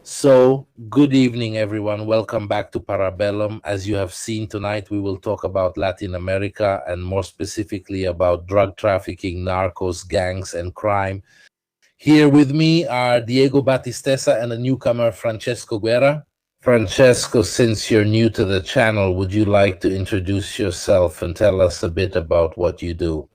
So, good evening, everyone. Welcome back to Parabellum. As you have seen tonight, we will talk about Latin America and more specifically about drug trafficking, narcos, gangs, and crime. Here with me are Diego Battistessa and the newcomer Francesco Guerra. Francesco, since you're new to the channel, would you like to introduce yourself and tell us a bit about what you do?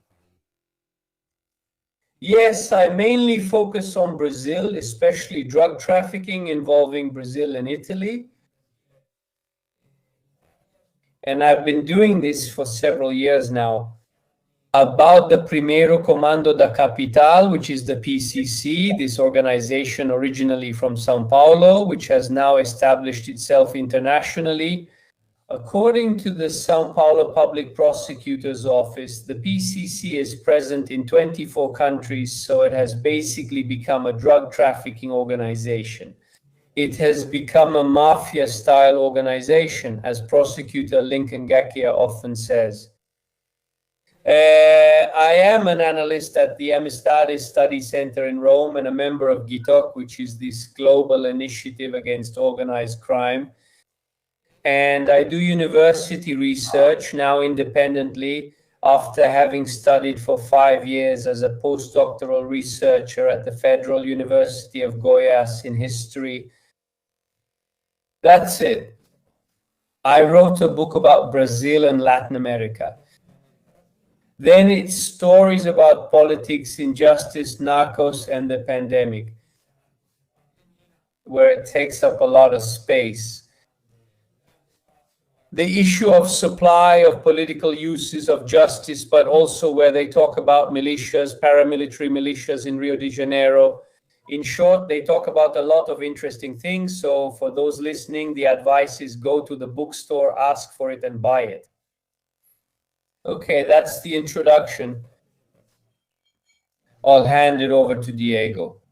Yes, I mainly focus on Brazil, especially drug trafficking involving Brazil and Italy. And I've been doing this for several years now. About the Primeiro Comando da Capital, which is the PCC, this organization originally from Sao Paulo, which has now established itself internationally. According to the Sao Paulo Public Prosecutor's Office, the PCC is present in 24 countries, so it has basically become a drug trafficking organization. It has become a mafia-style organization, as prosecutor Lincoln Gackia often says. I am an analyst at the Amistades Study Center in Rome and a member of GITOC, which is this global initiative against organized crime. And I do university research now independently after having studied for 5 years as a postdoctoral researcher at the Federal University of Goiás in history. That's it. I wrote a book about Brazil and Latin America. Then it's stories about politics, injustice, narcos, and the pandemic, where it takes up a lot of space. The issue of supply of political uses of justice, but also where they talk about militias, paramilitary militias in Rio de Janeiro. In short, they talk about a lot of interesting things. So for those listening, the advice is go to the bookstore, ask for it, and buy it. Okay, that's the introduction. I'll hand it over to Diego.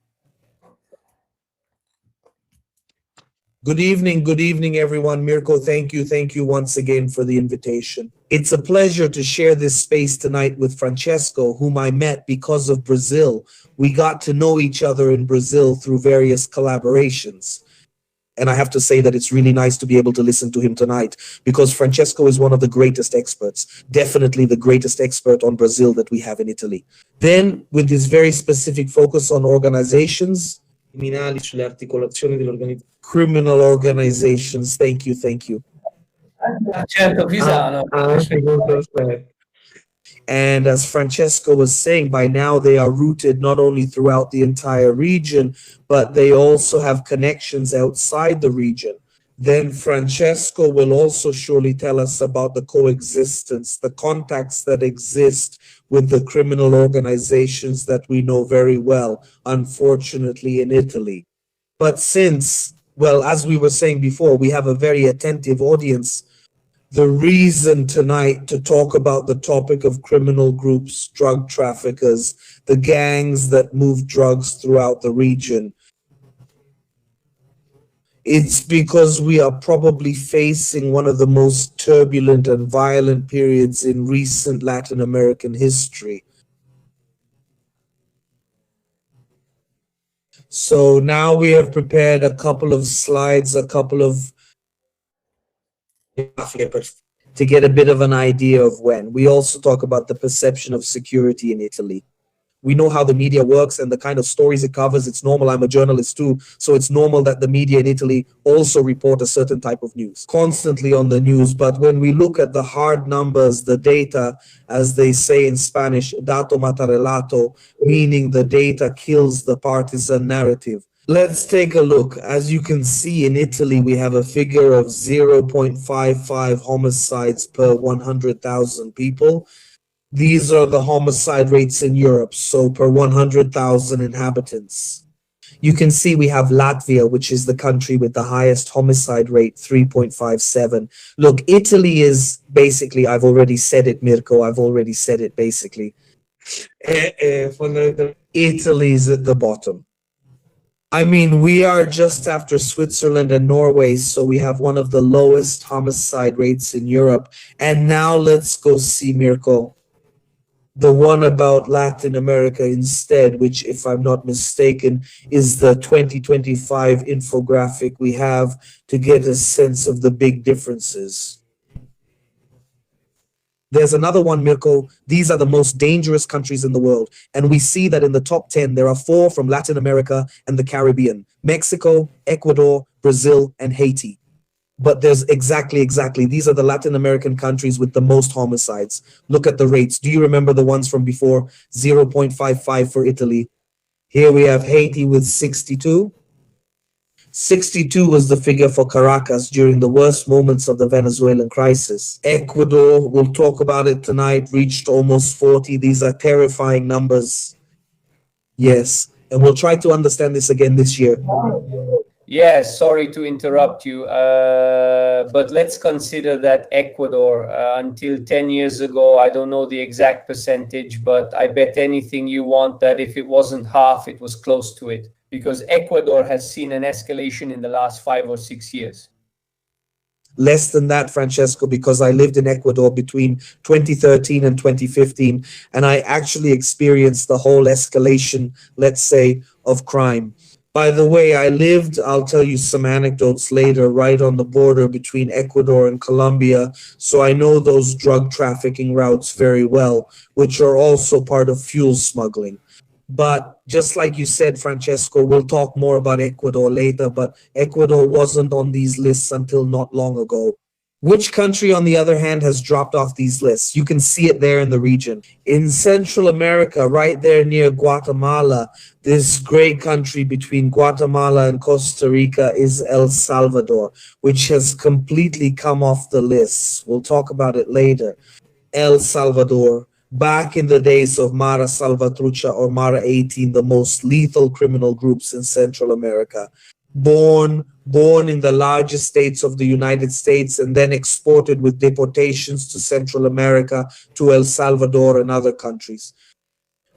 Good evening, everyone. Mirko, thank you once again for the invitation. It's a pleasure to share this space tonight with Francesco, whom I met because of Brazil. We got to know each other in Brazil through various collaborations. And I have to say that it's really nice to be able to listen to him tonight because Francesco is one of the greatest experts, definitely the greatest expert on Brazil that we have in Italy. Then, with this very specific focus on organizations, criminal organizations. Thank you. Certo, Pisano. And as Francesco was saying, by now they are rooted not only throughout the entire region, but they also have connections outside the region. Then Francesco will also surely tell us about the coexistence, the contacts that exist with the criminal organizations that we know very well, unfortunately, in Italy. But since, well, as we were saying before, we have a very attentive audience, the reason tonight to talk about the topic of criminal groups, drug traffickers, the gangs that move drugs throughout the region, it's because we are probably facing one of the most turbulent and violent periods in recent Latin American history. So now we have prepared a couple of slides, to get a bit of an idea of when. We also talk about the perception of security in Italy. We know how the media works and the kind of stories it covers. It's normal. I'm a journalist too. So it's normal that the media in Italy also report a certain type of news, constantly on the news. But when we look at the hard numbers, the data, as they say in Spanish, dato mata relato, meaning the data kills the partisan narrative. Let's take a look. As you can see, in Italy, we have a figure of 0.55 homicides per 100,000 people. These are the homicide rates in Europe, so per 100,000 inhabitants. You can see we have Latvia, which is the country with the highest homicide rate, 3.57. Look, Italy is basically, I've already said it, Mirko, I've already said it basically. Italy is at the bottom. I mean, we are just after Switzerland and Norway, so we have one of the lowest homicide rates in Europe. And now let's go see, Mirko, the one about Latin America instead, which, if I'm not mistaken, is the 2025 infographic we have to get a sense of the big differences. There's another one, Mirko. These are the most dangerous countries in the world. And we see that in the top 10, there are 4 from Latin America and the Caribbean: Mexico, Ecuador, Brazil, and Haiti. But there's exactly. These are the Latin American countries with the most homicides. Look at the rates. Do you remember the ones from before? 0.55 for Italy. Here we have Haiti with 62. 62 was the figure for Caracas during the worst moments of the Venezuelan crisis. Ecuador, we'll talk about it tonight, reached almost 40. These are terrifying numbers. Yes, and we'll try to understand this again this year. Yes, sorry to interrupt you, but let's consider that Ecuador, until 10 years ago, I don't know the exact percentage, but I bet anything you want that if it wasn't half, it was close to it, because Ecuador has seen an escalation in the last 5 or 6 years. Less than that, Francesco, because I lived in Ecuador between 2013 and 2015, and I actually experienced the whole escalation, let's say, of crime. By the way, I'll tell you some anecdotes later, right on the border between Ecuador and Colombia. So I know those drug trafficking routes very well, which are also part of fuel smuggling. But just like you said, Francesco, we'll talk more about Ecuador later, but Ecuador wasn't on these lists until not long ago. Which country, on the other hand, has dropped off these lists? You can see it there in the region. In Central America, right there near Guatemala, this great country between Guatemala and Costa Rica is El Salvador, which has completely come off the list. We'll talk about it later. El Salvador, back in the days of Mara Salvatrucha or Mara 18, the most lethal criminal groups in Central America. Born in the largest states of the United States and then exported with deportations to Central America, to El Salvador and other countries.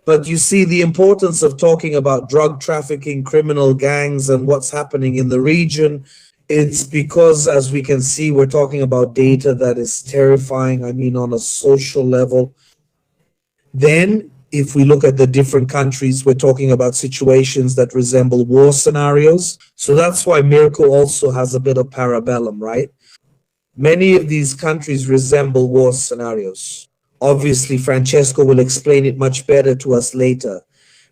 But you see the importance of talking about drug trafficking, criminal gangs, and what's happening in the region. It's because, as we can see, we're talking about data that is terrifying, I mean, on a social level. Then, if we look at the different countries, we're talking about situations that resemble war scenarios. So that's why Mirko also has a bit of parabellum, right? Many of these countries resemble war scenarios. Obviously, Francesco will explain it much better to us later.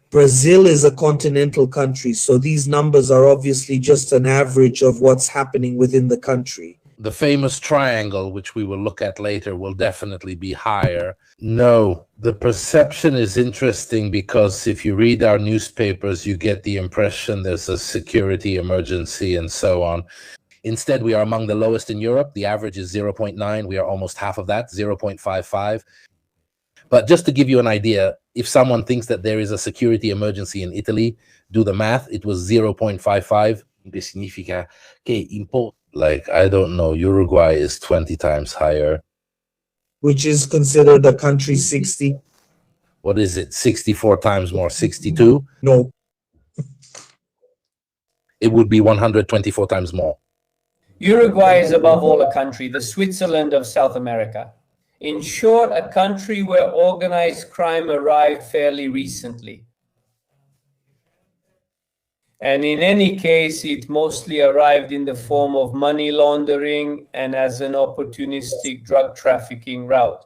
Brazil is a continental country, so these numbers are obviously just an average of what's happening within the country. The famous triangle, which we will look at later, will definitely be higher. No, the perception is interesting because if you read our newspapers, you get the impression there's a security emergency and so on. Instead, we are among the lowest in Europe. The average is 0.9. We are almost half of that, 0.55. But just to give you an idea, if someone thinks that there is a security emergency in Italy, do the math. It was 0.55. Que significa que like, I don't know, Uruguay is 20 times higher. Which is considered a country 60. What is it? 64 times more, 62? No. It would be 124 times more. Uruguay is above all a country, the Switzerland of South America. In short, a country where organized crime arrived fairly recently. And in any case, it mostly arrived in the form of money laundering and as an opportunistic drug trafficking route.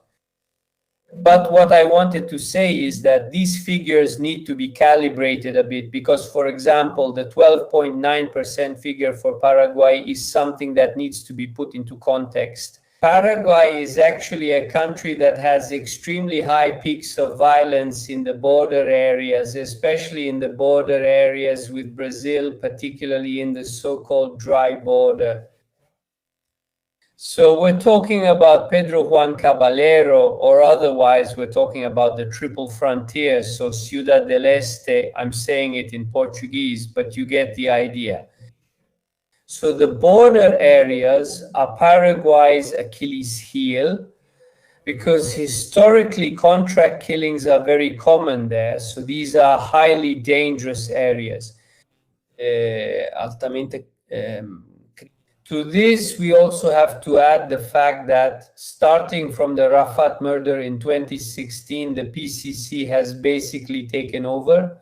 But what I wanted to say is that these figures need to be calibrated a bit because, for example, the 12.9% figure for Paraguay is something that needs to be put into context. Paraguay is actually a country that has extremely high peaks of violence in the border areas, especially in the border areas with Brazil, particularly in the so-called dry border. So we're talking about Pedro Juan Caballero, or otherwise we're talking about the triple frontier, so Ciudad del Este. I'm saying it in Portuguese, but you get the idea. So the border areas are Paraguay's Achilles heel, because historically contract killings are very common there. So these are highly dangerous areas. Altamente To this, we also have to add the fact that starting from the Rafat murder in 2016, the PCC has basically taken over.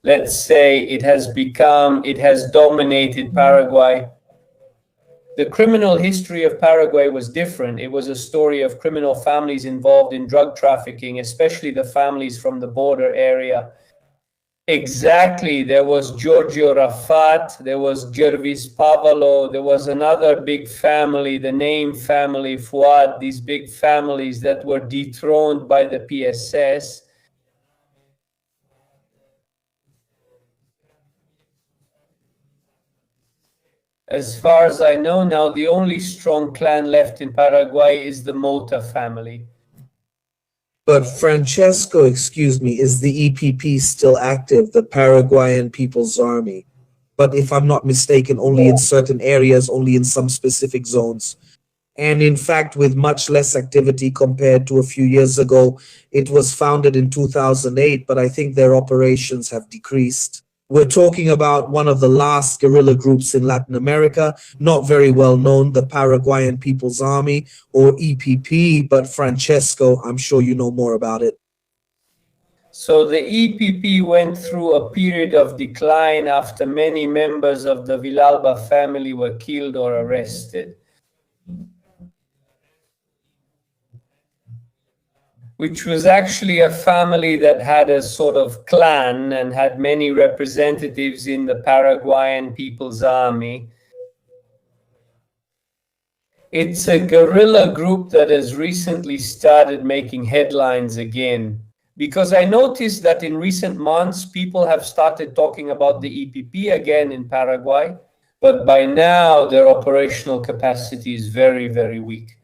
Let's say it has dominated Paraguay. The criminal history of Paraguay was different. It was a story of criminal families involved in drug trafficking, especially the families from the border area. Exactly. There was Giorgio Rafat, there was Gervis Pavalo, there was another big family, the Name family, Fuad, these big families that were dethroned by the PSS. As far as I know now, the only strong clan left in Paraguay is the Mota family. But Francesco, excuse me, is the EPP still active, the Paraguayan People's Army? But if I'm not mistaken, only in certain areas, only in some specific zones. And in fact, with much less activity compared to a few years ago. It was founded in 2008, but I think their operations have decreased. We're talking about one of the last guerrilla groups in Latin America, not very well known, the Paraguayan People's Army, or EPP, but Francesco, I'm sure you know more about it. So the EPP went through a period of decline after many members of the Villalba family were killed or arrested, which was actually a family that had a sort of clan and had many representatives in the Paraguayan People's Army. It's a guerrilla group that has recently started making headlines again, because I noticed that in recent months, people have started talking about the EPP again in Paraguay, but by now their operational capacity is very, very weak.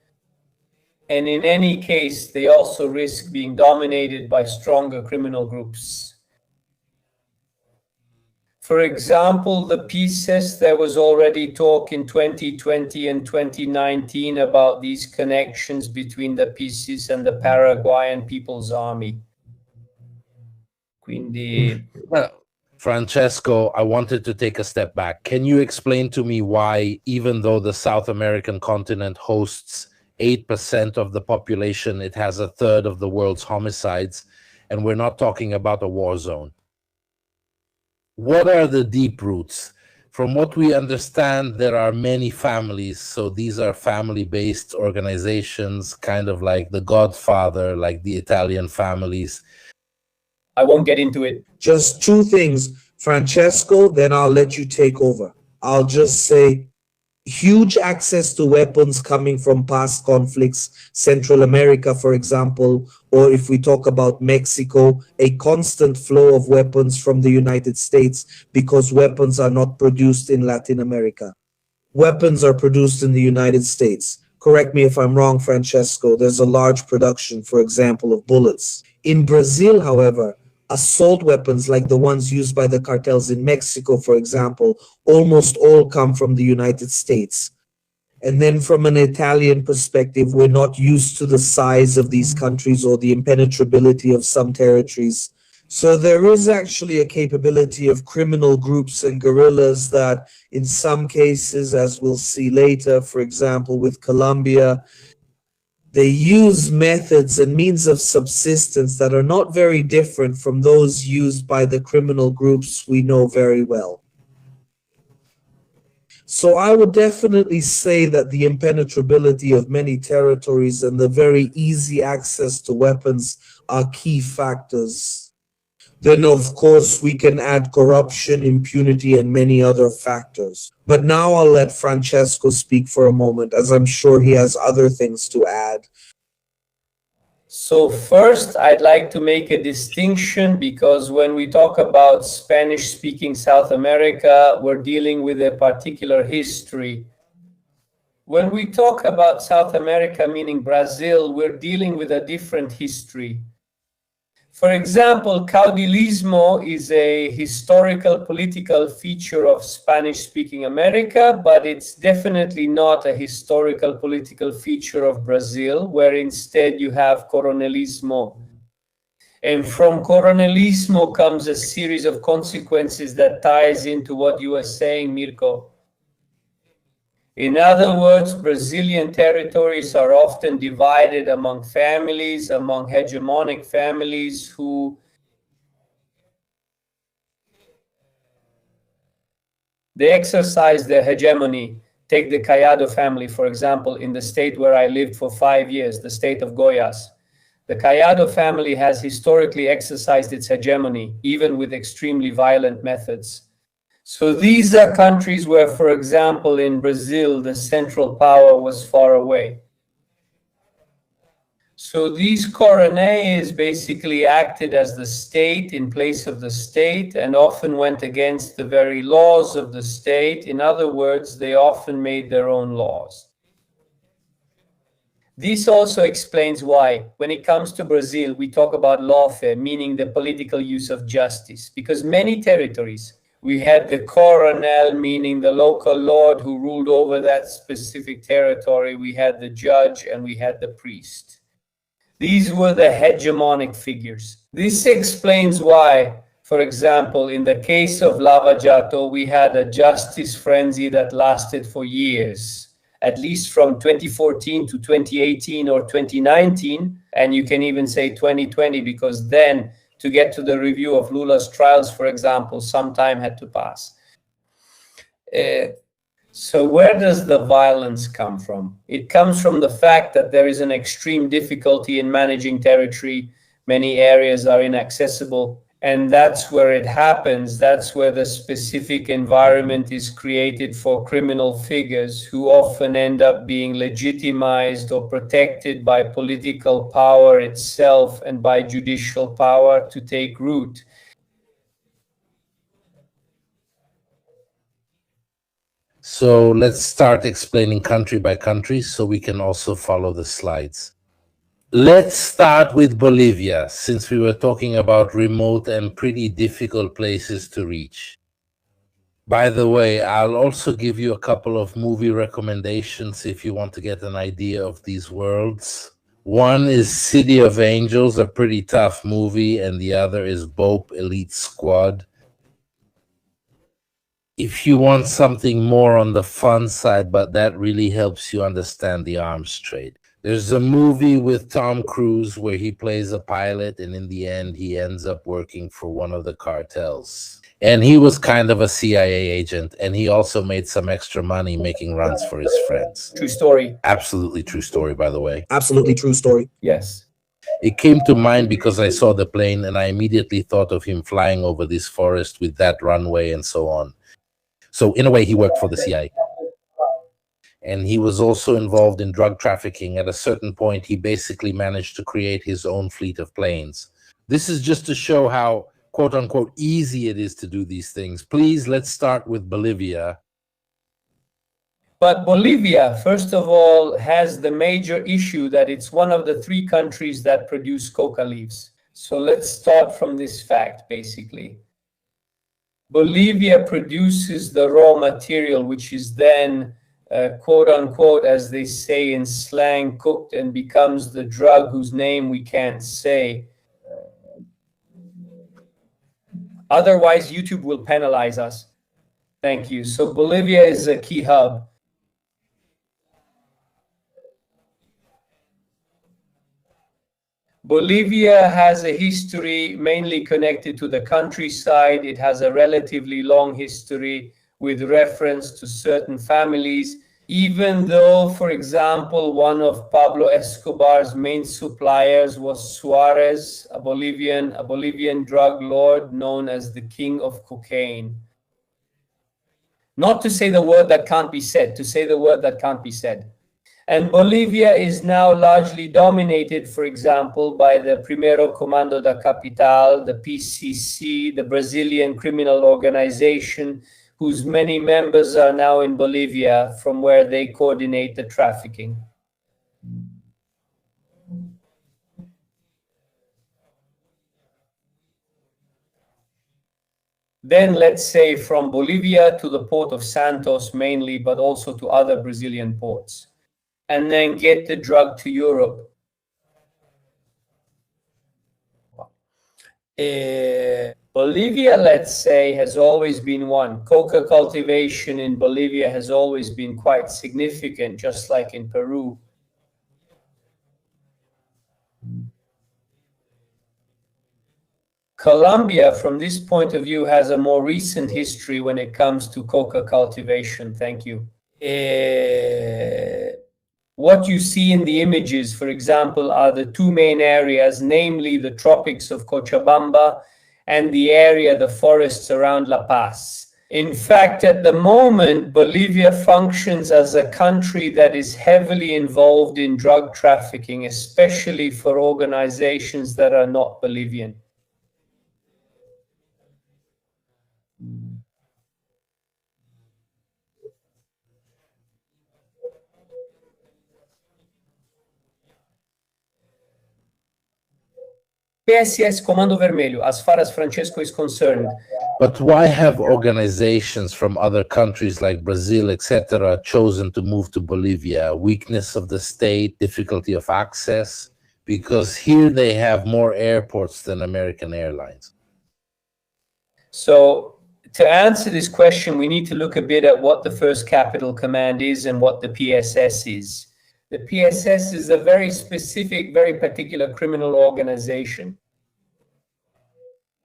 And in any case, they also risk being dominated by stronger criminal groups. For example, the piece says there was already talk in 2020 and 2019 about these connections between the PCs and the Paraguayan People's Army. Quindi, Francesco, I wanted to take a step back. Can you explain to me why, even though the South American continent hosts 8% of the population, it has a third of the world's homicides, and we're not talking about a war zone? What are the deep roots? From what we understand, there are many families. So these are family-based organizations, kind of like the Godfather, like the Italian families. I won't get into it. Just two things, Francesco, then I'll let you take over. I'll just say huge access to weapons coming from past conflicts, Central America, for example, or if we talk about Mexico, a constant flow of weapons from the United States because weapons are not produced in Latin America. Weapons are produced in the United States. Correct me if I'm wrong, Francesco. There's a large production, for example, of bullets. In Brazil, however, assault weapons like the ones used by the cartels in Mexico, for example, almost all come from the United States. And then from an Italian perspective, we're not used to the size of these countries or the impenetrability of some territories. So there is actually a capability of criminal groups and guerrillas that in some cases, as we'll see later, for example, with Colombia, they use methods and means of subsistence that are not very different from those used by the criminal groups we know very well. So I would definitely say that the impenetrability of many territories and the very easy access to weapons are key factors. Then, of course, we can add corruption, impunity, and many other factors. But now I'll let Francesco speak for a moment, as I'm sure he has other things to add. So first, I'd like to make a distinction because when we talk about Spanish-speaking South America, we're dealing with a particular history. When we talk about South America, meaning Brazil, we're dealing with a different history. For example, caudilismo is a historical political feature of Spanish-speaking America, but it's definitely not a historical political feature of Brazil, where instead you have coronelismo. And from coronelismo comes a series of consequences that ties into what you were saying, Mirko. In other words, Brazilian territories are often divided among families, among hegemonic families who they exercise their hegemony. Take the Caiado family, for example, in the state where I lived for 5 years, the state of Goiás. The Caiado family has historically exercised its hegemony, even with extremely violent methods. So these are countries where, for example, in Brazil, the central power was far away. So these coronéis basically acted as the state in place of the state and often went against the very laws of the state. In other words, they often made their own laws. This also explains why, when it comes to Brazil, we talk about lawfare, meaning the political use of justice, because many territories, we had the coronel, meaning the local lord who ruled over that specific territory, we had the judge, and we had the priest. These were the hegemonic figures. This explains why, for example, in the case of Lava Jato, we had a justice frenzy that lasted for years, at least from 2014 to 2018 or 2019, and you can even say 2020, because then to get to the review of Lula's trials, for example, some time had to pass. So where does the violence come from? It comes from the fact that there is an extreme difficulty in managing territory. Many areas are inaccessible, and that's where it happens. That's where the specific environment is created for criminal figures who often end up being legitimized or protected by political power itself and by judicial power to take root. So let's start explaining country by country so we can also follow the slides. Let's start with Bolivia, since we were talking about remote and pretty difficult places to reach. By the way, I'll also give you a couple of movie recommendations if you want to get an idea of these worlds. One is City of Angels, a pretty tough movie, and the other is Bope Elite Squad. If you want something more on the fun side, but that really helps you understand the arms trade, there's a movie with Tom Cruise where he plays a pilot, and in the end, he ends up working for one of the cartels. And he was kind of a CIA agent, and he also made some extra money making runs for his friends. True story. Absolutely true story, by the way. Absolutely true story. Yes. It came to mind because I saw the plane, and I immediately thought of him flying over this forest with that runway and so on. So in a way, he worked for the CIA. And he was also involved in drug trafficking. At a certain point, he basically managed to create his own fleet of planes. This is just to show how, quote unquote, easy it is to do these things. Please, let's start with Bolivia. But Bolivia, first of all, has the major issue that it's one of the 3 countries that produce coca leaves. So let's start from this fact, basically. Bolivia produces the raw material, which is then, quote unquote, as they say in slang, cooked and becomes the drug whose name we can't say. Otherwise, YouTube will penalize us. Thank you. So Bolivia is a key hub. Bolivia has a history mainly connected to the countryside. It has a relatively long history with reference to certain families, even though, for example, one of Pablo Escobar's main suppliers was Suarez, a Bolivian drug lord known as the King of Cocaine. Not to say the word that can't be said, to say the word that can't be said. And Bolivia is now largely dominated, for example, by the Primeiro Comando da Capital, the PCC, the Brazilian criminal organization, whose many members are now in Bolivia, from where they coordinate the trafficking. Then let's say from Bolivia to the port of Santos mainly, but also to other Brazilian ports. And then get the drug to Europe. Bolivia, let's say, has always been one. Coca cultivation in Bolivia has always been quite significant, just like in Peru. Colombia, from this point of view, has a more recent history when it comes to coca cultivation. Thank you. What you see in the images, for example, are the two main areas, namely the tropics of Cochabamba and the area, the forests around La Paz. In fact, at the moment, Bolivia functions as a country that is heavily involved in drug trafficking, especially for organizations that are not Bolivian. PSS Comando Vermelho, as far as Francesco is concerned. But why have organizations from other countries like Brazil, etc., chosen to move to Bolivia? Weakness of the state, difficulty of access? Because here they have more airports than American Airlines. So to answer this question, we need to look a bit at what the First Capital Command is and what the PSS is. The PSS is a very specific, very particular criminal organization.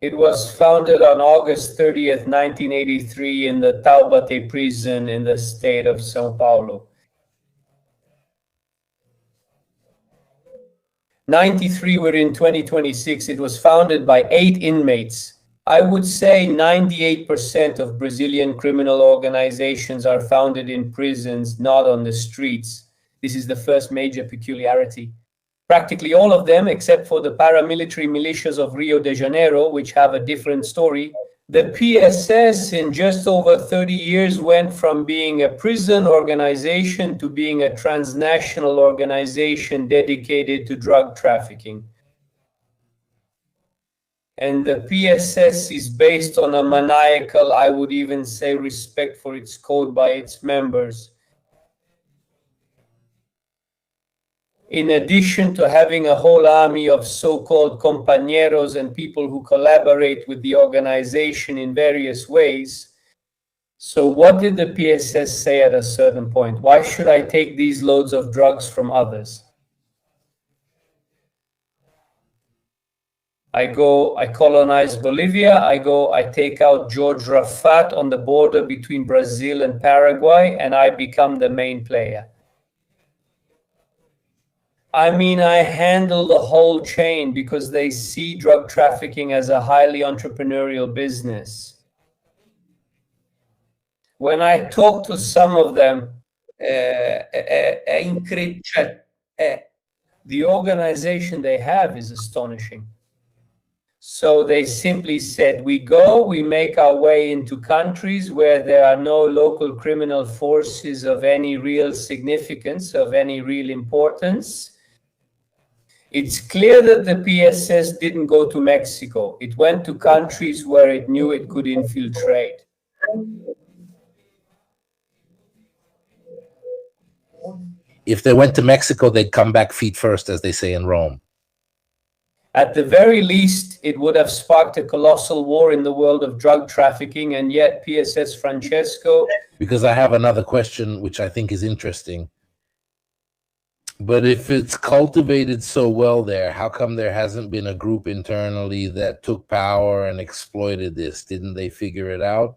It was founded on August 30th, 1983 in the Taubaté prison in the state of São Paulo. 93, we're in 2026. It was founded by 8 inmates. I would say 98% of Brazilian criminal organizations are founded in prisons, not on the streets. This is the first major peculiarity. Practically all of them, except for the paramilitary militias of Rio de Janeiro, which have a different story. The PSS in just over 30 years went from being a prison organization to being a transnational organization dedicated to drug trafficking. And the PSS is based on a maniacal, I would even say, respect for its code by its members. In addition to having a whole army of so-called compañeros and people who collaborate with the organization in various ways. So what did the PSS say at a certain point? Why should I take these loads of drugs from others? I colonize Bolivia, I take out George Rafat on the border between Brazil and Paraguay, and I become the main player. I mean, I handle the whole chain because they see drug trafficking as a highly entrepreneurial business. When I talk to some of them, the organization they have is astonishing. So they simply said, we make our way into countries where there are no local criminal forces of any real significance, of any real importance. It's clear that the PSS didn't go to Mexico. It went to countries where it knew it could infiltrate. If they went to Mexico, they'd come back feet first, as they say in Rome. At the very least, it would have sparked a colossal war in the world of drug trafficking, and yet PSS Francesco... Because I have another question, which I think is interesting. But if it's cultivated so well there, how come there hasn't been a group internally that took power and exploited this? Didn't they figure it out?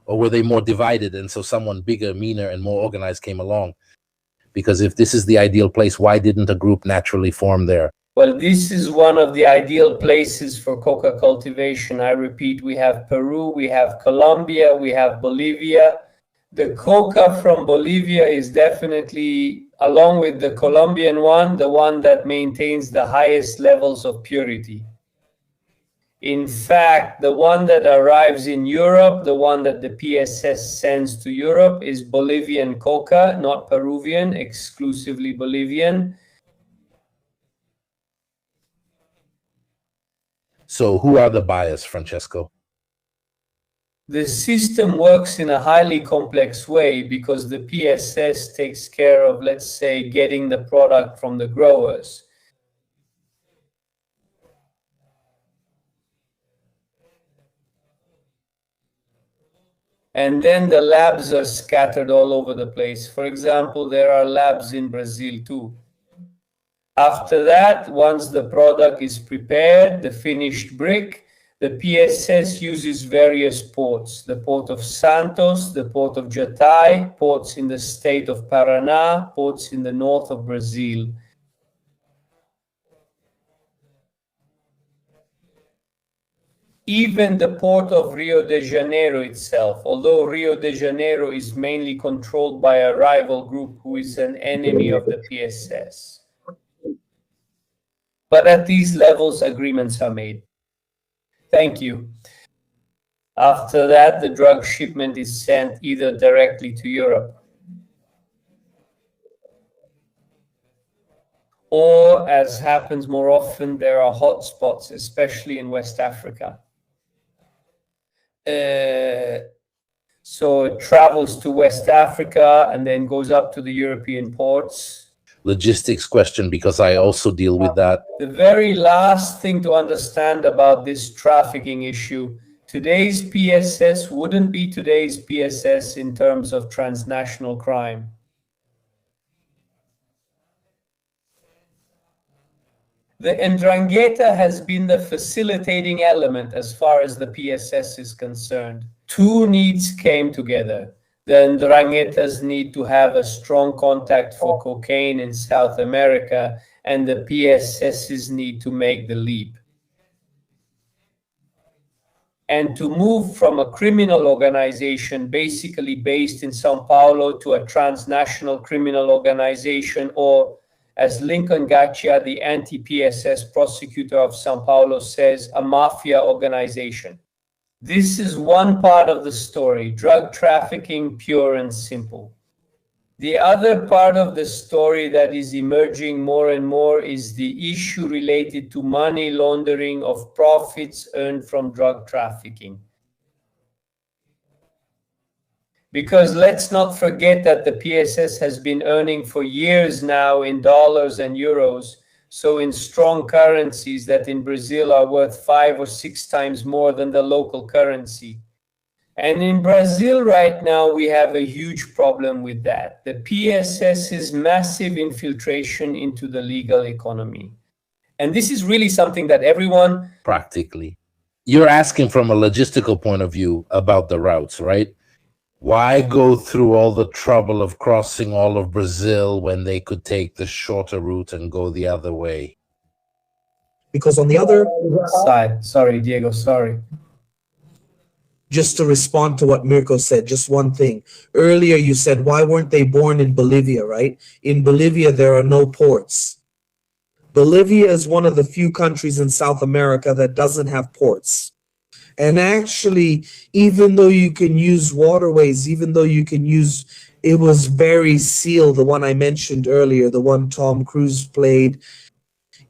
Or were they more divided and so someone bigger, meaner, and more organized came along? Because if this is the ideal place, why didn't a group naturally form there? Well, this is one of the ideal places for coca cultivation. I repeat, we have Peru, we have Colombia, we have Bolivia. The coca from Bolivia is definitely, along with the Colombian one, the one that maintains the highest levels of purity. In fact, the one that arrives in Europe, the one that the PSS sends to Europe, is Bolivian coca, not Peruvian, exclusively Bolivian. So who are the buyers, Francesco? The system works in a highly complex way because the PSS takes care of, let's say, getting the product from the growers. And then the labs are scattered all over the place. For example, there are labs in Brazil too. After that, once the product is prepared, the finished brick, the PSS uses various ports, the port of Santos, the port of Jatai, ports in the state of Paraná, ports in the north of Brazil. Even the port of Rio de Janeiro itself, although Rio de Janeiro is mainly controlled by a rival group who is an enemy of the PSS. But at these levels, agreements are made. Thank you. After that, the drug shipment is sent either directly to Europe or, as happens more often, there are hotspots, especially in West Africa. So it travels to West Africa and then goes up to the European ports. Logistics question, because I also deal with that. The very last thing to understand about this trafficking issue, today's PSS wouldn't be today's PSS in terms of transnational crime. The Ndrangheta has been the facilitating element as far as the PSS is concerned. Two needs came together. The Ndrangheta's need to have a strong contact for cocaine in South America and the PSS's need to make the leap. And to move from a criminal organization basically based in Sao Paulo to a transnational criminal organization, or as Lincoln Gaccia, the anti-PSS prosecutor of Sao Paulo, says, a mafia organization. This is one part of the story, drug trafficking, pure and simple. The other part of the story that is emerging more and more is the issue related to money laundering of profits earned from drug trafficking. Because let's not forget that the PSS has been earning for years now in dollars and euros, so in strong currencies that in Brazil are worth 5 or 6 times more than the local currency. And in Brazil right now, we have a huge problem with that. The PSS's massive infiltration into the legal economy. And this is really something that everyone... Practically. You're asking from a logistical point of view about the routes, right? Why go through all the trouble of crossing all of Brazil when they could take the shorter route and go the other way? Because on the other side, sorry, Diego, sorry. Just to respond to what Mirko said, just one thing. Earlier you said, why weren't they born in Bolivia, right? In Bolivia, there are no ports. Bolivia is one of the few countries in South America that doesn't have ports. And actually, even though you can use waterways, even though you can use, it was very sealed, the one I mentioned earlier, the one Tom Cruise played.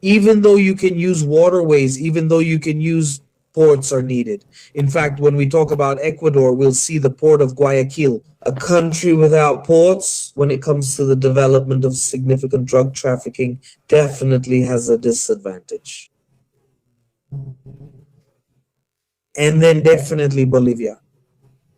Even though you can use waterways, even though you can use ports are needed. In fact, when we talk about Ecuador, we'll see the port of Guayaquil. A country without ports, when it comes to the development of significant drug trafficking, definitely has a disadvantage. And then definitely Bolivia.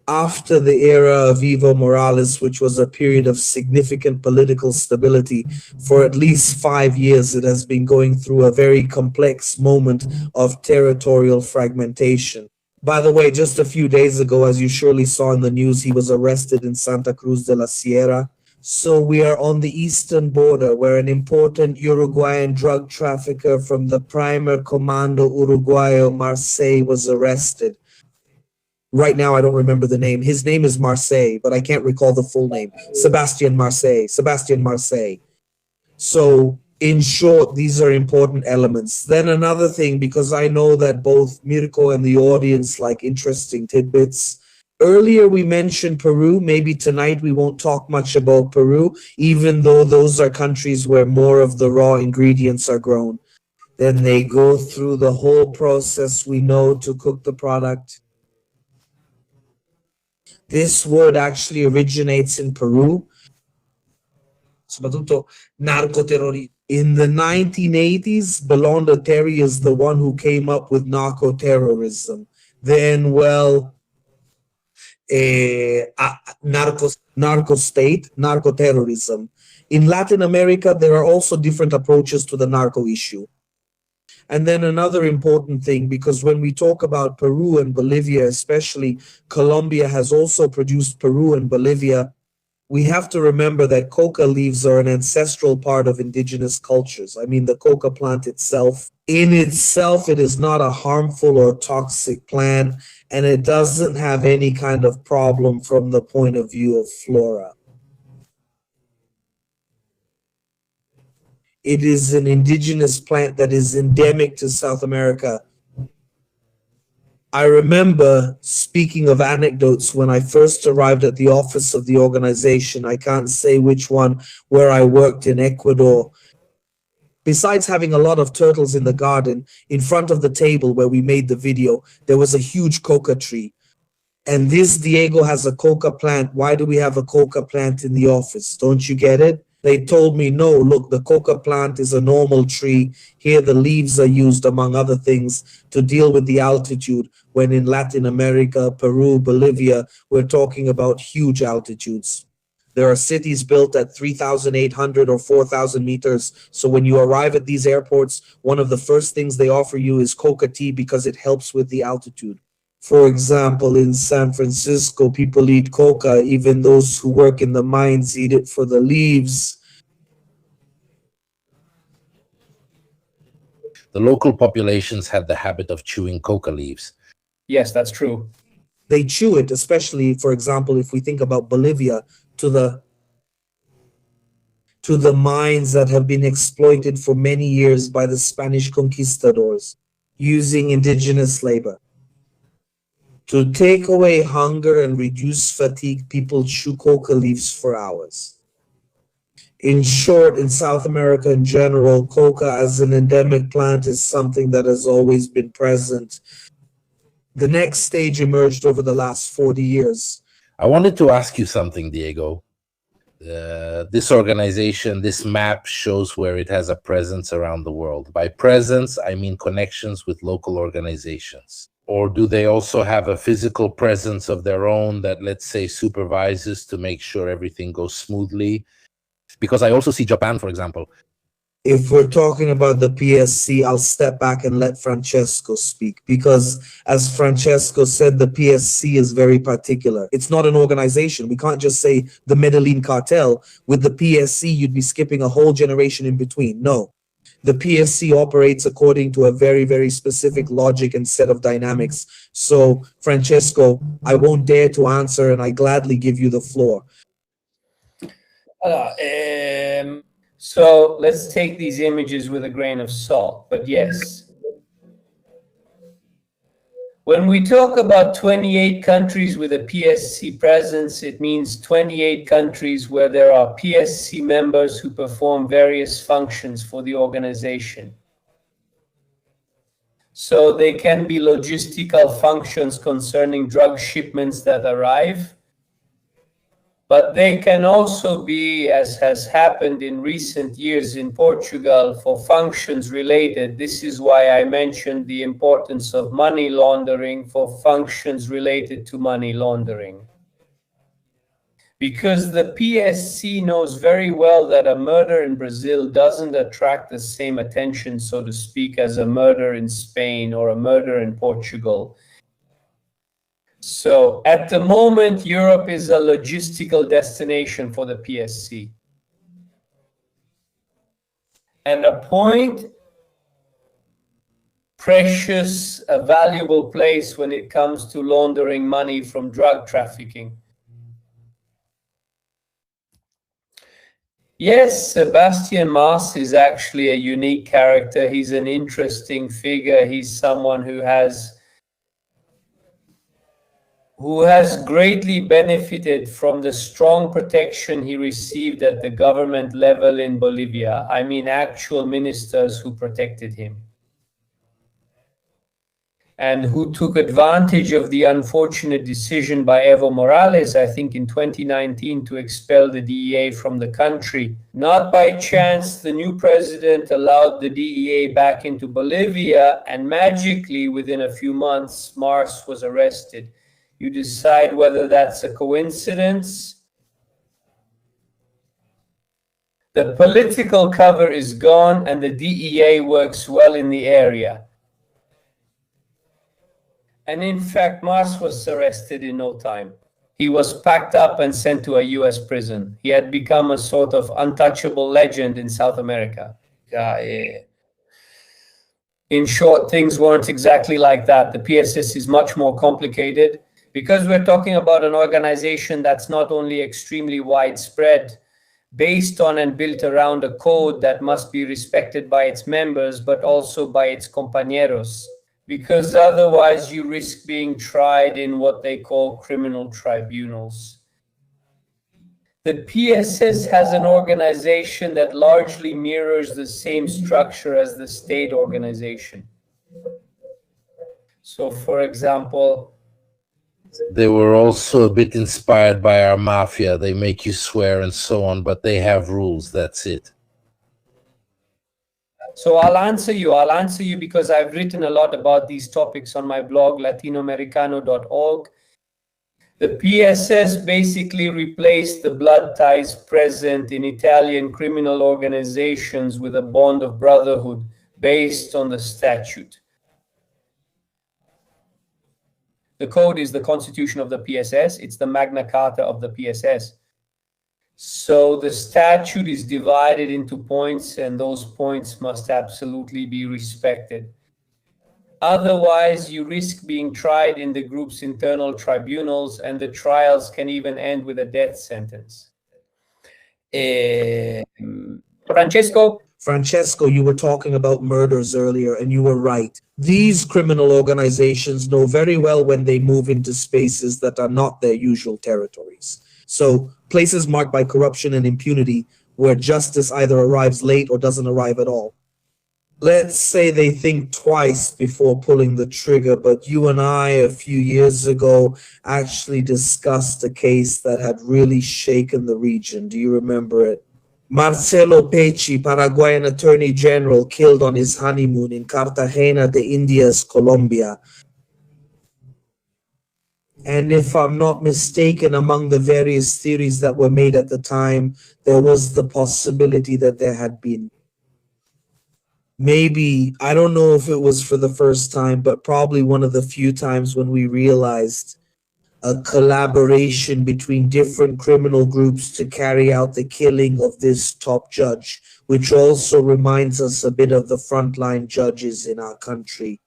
After the era of Evo Morales, which was a period of significant political stability, for at least 5 years, it has been going through a very complex moment of territorial fragmentation. By the way, just a few days ago, as you surely saw in the news, he was arrested in Santa Cruz de la Sierra. So we are on the eastern border, where an important Uruguayan drug trafficker from the Primeiro Comando Uruguayo Marseille was arrested. Right now, I don't remember the name. His name is Marseille, but I can't recall the full name. Sebastian Marseille. So in short, these are important elements. Then another thing, because I know that both Mirko and the audience like interesting tidbits. Earlier, we mentioned Peru. Maybe tonight we won't talk much about Peru, even though those are countries where more of the raw ingredients are grown. Then they go through the whole process we know to cook the product. This word actually originates in Peru, soprattutto narcoterrorismo. In the 1980s, Bellon Terry is the one who came up with narcoterrorism. Then, well, narco state, narco terrorism. In Latin America, there are also different approaches to the narco issue. And then another important thing, because when we talk about Peru and Bolivia, especially Colombia has also produced Peru and Bolivia, we have to remember that coca leaves are an ancestral part of indigenous cultures. I mean, the coca plant itself, in itself, it is not a harmful or toxic plant, and it doesn't have any kind of problem from the point of view of flora. It is an indigenous plant that is endemic to South America. I remember, speaking of anecdotes, when I first arrived at the office of the organization, I can't say which one, where I worked in Ecuador. Besides having a lot of turtles in the garden, in front of the table where we made the video, there was a huge coca tree. And this Diego has a coca plant. Why do we have a coca plant in the office? Don't you get it? They told me, no, look, the coca plant is a normal tree. Here the leaves are used, among other things, to deal with the altitude, when in Latin America, Peru, Bolivia, we're talking about huge altitudes. There are cities built at 3,800 or 4,000 meters. So when you arrive at these airports, one of the first things they offer you is coca tea because it helps with the altitude. For example, in San Francisco, people eat coca. Even those who work in the mines eat it for the leaves. The local populations had the habit of chewing coca leaves. Yes, that's true. They chew it, especially, for example, if we think about Bolivia, to the mines that have been exploited for many years by the Spanish conquistadors, using indigenous labor. To take away hunger and reduce fatigue, people chew coca leaves for hours. In short, in South America in general, coca as an endemic plant is something that has always been present. The next stage emerged over the last 40 years. I wanted to ask you something, Diego. This organization, this map shows where it has a presence around the world. By presence, I mean connections with local organizations. Or do they also have a physical presence of their own that, let's say, supervises to make sure everything goes smoothly? Because I also see Japan, for example. If we're talking about the PSC, I'll step back and let Francesco speak, because as Francesco said, the PSC is very particular. It's not an organization. We can't just say the Medellin cartel. With the PSC, you'd be skipping a whole generation in between. No. The PSC operates according to a very, very specific logic and set of dynamics. So, Francesco, I won't dare to answer, and I gladly give you the floor. So let's take these images with a grain of salt, but yes. When we talk about 28 countries with a PSC presence, it means 28 countries where there are PSC members who perform various functions for the organization. So they can be logistical functions concerning drug shipments that arrive, but they can also be, as has happened in recent years in Portugal, for functions related. This is why I mentioned the importance of money laundering, for functions related to money laundering. Because the PSC knows very well that a murder in Brazil doesn't attract the same attention, so to speak, as a murder in Spain or a murder in Portugal. So at the moment, Europe is a logistical destination for the PSC. And a point, precious, a valuable place when it comes to laundering money from drug trafficking. Yes, Sebastian Maas is actually a unique character. He's an interesting figure. He's someone who has greatly benefited from the strong protection he received at the government level in Bolivia. I mean, actual ministers who protected him, and who took advantage of the unfortunate decision by Evo Morales, I think in 2019, to expel the DEA from the country. Not by chance, the new president allowed the DEA back into Bolivia, and magically, within a few months, Mars was arrested. You decide whether that's a coincidence. The political cover is gone and the DEA works well in the area. And in fact, Mars was arrested in no time. He was packed up and sent to a US prison. He had become a sort of untouchable legend in South America. In short, things weren't exactly like that. The PSS is much more complicated because we're talking about an organization that's not only extremely widespread, based on and built around a code that must be respected by its members, but also by its compañeros, because otherwise you risk being tried in what they call criminal tribunals. The PSS has an organization that largely mirrors the same structure as the state organization. So, for example, they were also a bit inspired by our mafia. They make you swear and so on, but they have rules. That's it. So I'll answer you because I've written a lot about these topics on my blog, latinoamericano.org. The PSS basically replaced the blood ties present in Italian criminal organizations with a bond of brotherhood based on the statute. The code is the constitution of the PSS. It's the Magna Carta of the PSS. So the statute is divided into points, and those points must absolutely be respected. Otherwise, you risk being tried in the group's internal tribunals, and the trials can even end with a death sentence. Francesco, you were talking about murders earlier, and you were right. These criminal organizations know very well when they move into spaces that are not their usual territories. So places marked by corruption and impunity, where justice either arrives late or doesn't arrive at all. Let's say they think twice before pulling the trigger, but you and I a few years ago actually discussed a case that had really shaken the region. Do you remember it? Marcelo Pecci, Paraguayan Attorney General, killed on his honeymoon in Cartagena de Indias, Colombia. And if I'm not mistaken, among the various theories that were made at the time, there was the possibility that there had been maybe, I don't know if it was for the first time, but probably one of the few times when we realized a collaboration between different criminal groups to carry out the killing of this top judge, which also reminds us a bit of the frontline judges in our country.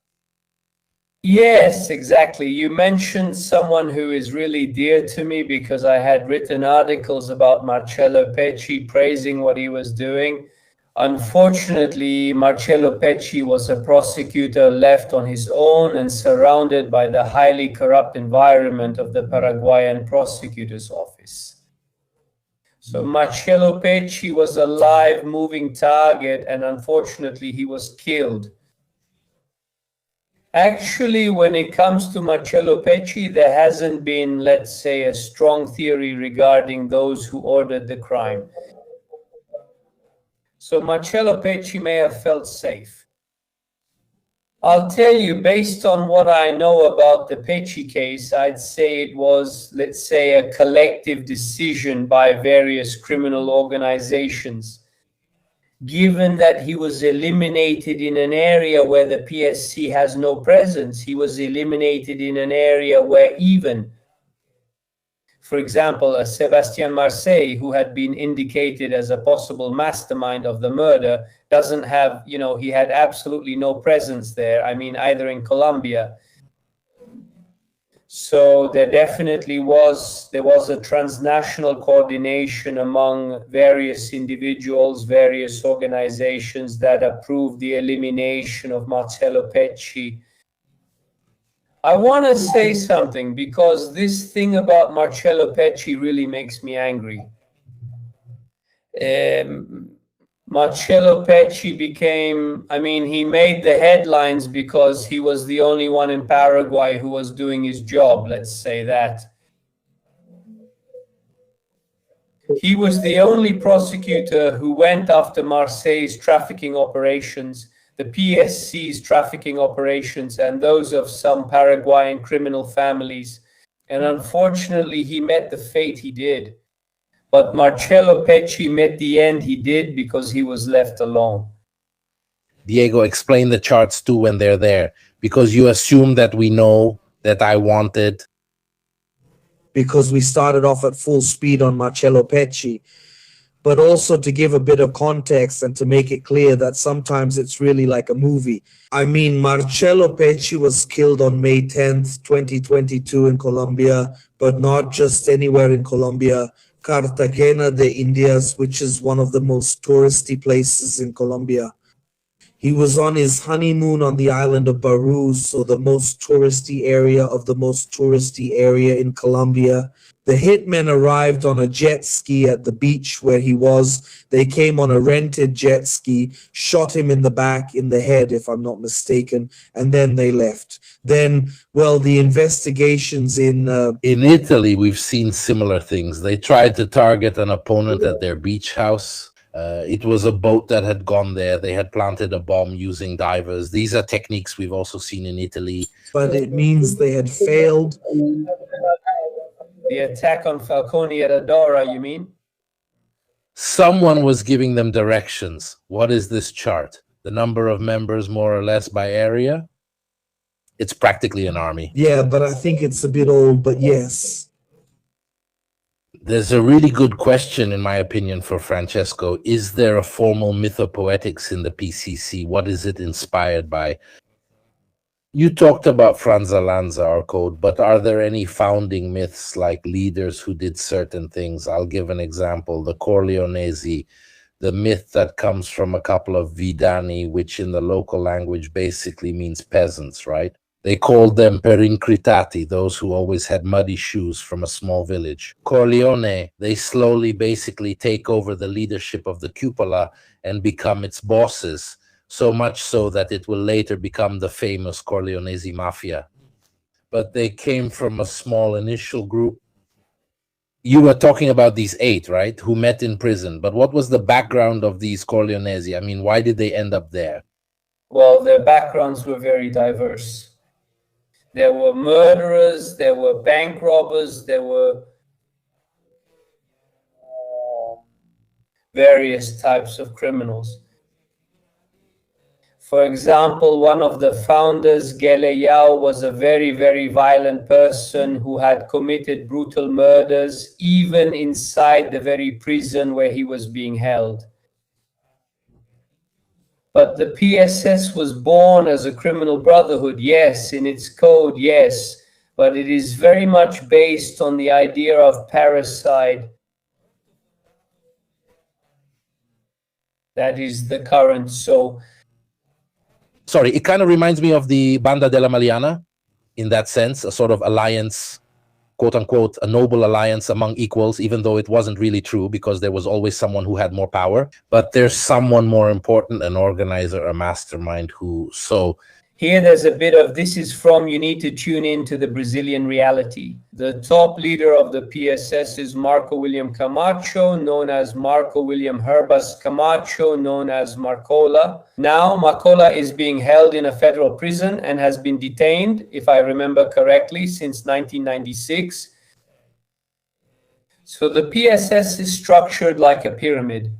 Yes, exactly. You mentioned someone who is really dear to me because I had written articles about Marcello Pecci praising what he was doing. Unfortunately, Marcello Pecci was a prosecutor left on his own and surrounded by the highly corrupt environment of the Paraguayan prosecutor's office. So Marcello Pecci was a live, moving target, and unfortunately, he was killed. Actually, when it comes to Marcello Pecci, there hasn't been, let's say, a strong theory regarding those who ordered the crime. So Marcello Pecci may have felt safe. I'll tell you, based on what I know about the Pecci case, I'd say it was, let's say, a collective decision by various criminal organizations. Given that he was eliminated in an area where the PSC has no presence, he was eliminated in an area where even, for example, a Sebastian Marseille, who had been indicated as a possible mastermind of the murder, doesn't have, he had absolutely no presence there. I mean, either in Colombia. So there definitely was a transnational coordination among various individuals, various organizations that approved the elimination of Marcello Pecci. I want to say something because this thing about Marcello Pecci really makes me angry. Marcello Pecci he made the headlines because he was the only one in Paraguay who was doing his job, let's say that. He was the only prosecutor who went after Marseille's trafficking operations, the PSC's trafficking operations, and those of some Paraguayan criminal families. And unfortunately, he met the fate he did. But Marcello Pecci met the end he did because he was left alone. Diego, explain the charts too when they're there, because you assume that we know that I wanted. Because we started off at full speed on Marcello Pecci, but also to give a bit of context and to make it clear that sometimes it's really like a movie. I mean, Marcello Pecci was killed on May 10th, 2022 in Colombia, but not just anywhere in Colombia. Cartagena de Indias, which is one of the most touristy places in Colombia. He was on his honeymoon on the island of Barú, so the most touristy area of the most touristy area in Colombia. The hitmen arrived on a jet ski at the beach where he was. They came on a rented jet ski, shot him in the back, in the head, if I'm not mistaken, and then they left. Then, well, the investigations in Italy, we've seen similar things. They tried to target an opponent at their beach house. It was a boat that had gone there. They had planted a bomb using divers. These are techniques we've also seen in Italy. But it means they had failed. The attack on Falcone at Adora, you mean? Someone was giving them directions. What is this chart? The number of members more or less by area? It's practically an army. Yeah, but I think it's a bit old, but yes. There's a really good question, in my opinion, for Francesco. Is there a formal mythopoetics in the PCC? What is it inspired by? You talked about Franz Alanza, our code, but are there any founding myths like leaders who did certain things? I'll give an example. The Corleonesi, the myth that comes from a couple of Vidani, which in the local language basically means peasants, right? They called them perincritati, those who always had muddy shoes, from a small village. Corleone, they slowly basically take over the leadership of the cupola and become its bosses, so much so that it will later become the famous Corleonesi mafia. But they came from a small initial group. You were talking about these 8, right, who met in prison. But what was the background of these Corleonesi? I mean, why did they end up there? Well, their backgrounds were very diverse. There were murderers, there were bank robbers, there were various types of criminals. For example, one of the founders, Guerrilla, was a very, very violent person who had committed brutal murders, even inside the very prison where he was being held. But the PSS was born as a criminal brotherhood, yes, in its code, yes, but it is very much based on the idea of parricide. That is the current. Sorry, it kind of reminds me of the Banda della Maliana in that sense, a sort of alliance, quote unquote, a noble alliance among equals, even though it wasn't really true because there was always someone who had more power. But there's someone more important, an organizer, a mastermind who, Here there's a bit of, this is from, you need to tune into the Brazilian reality. The top leader of the PSS is Marco William Camacho, known as Marco William Herbas Camacho, known as Marcola. Now Marcola is being held in a federal prison and has been detained, if I remember correctly, since 1996. So the PSS is structured like a pyramid.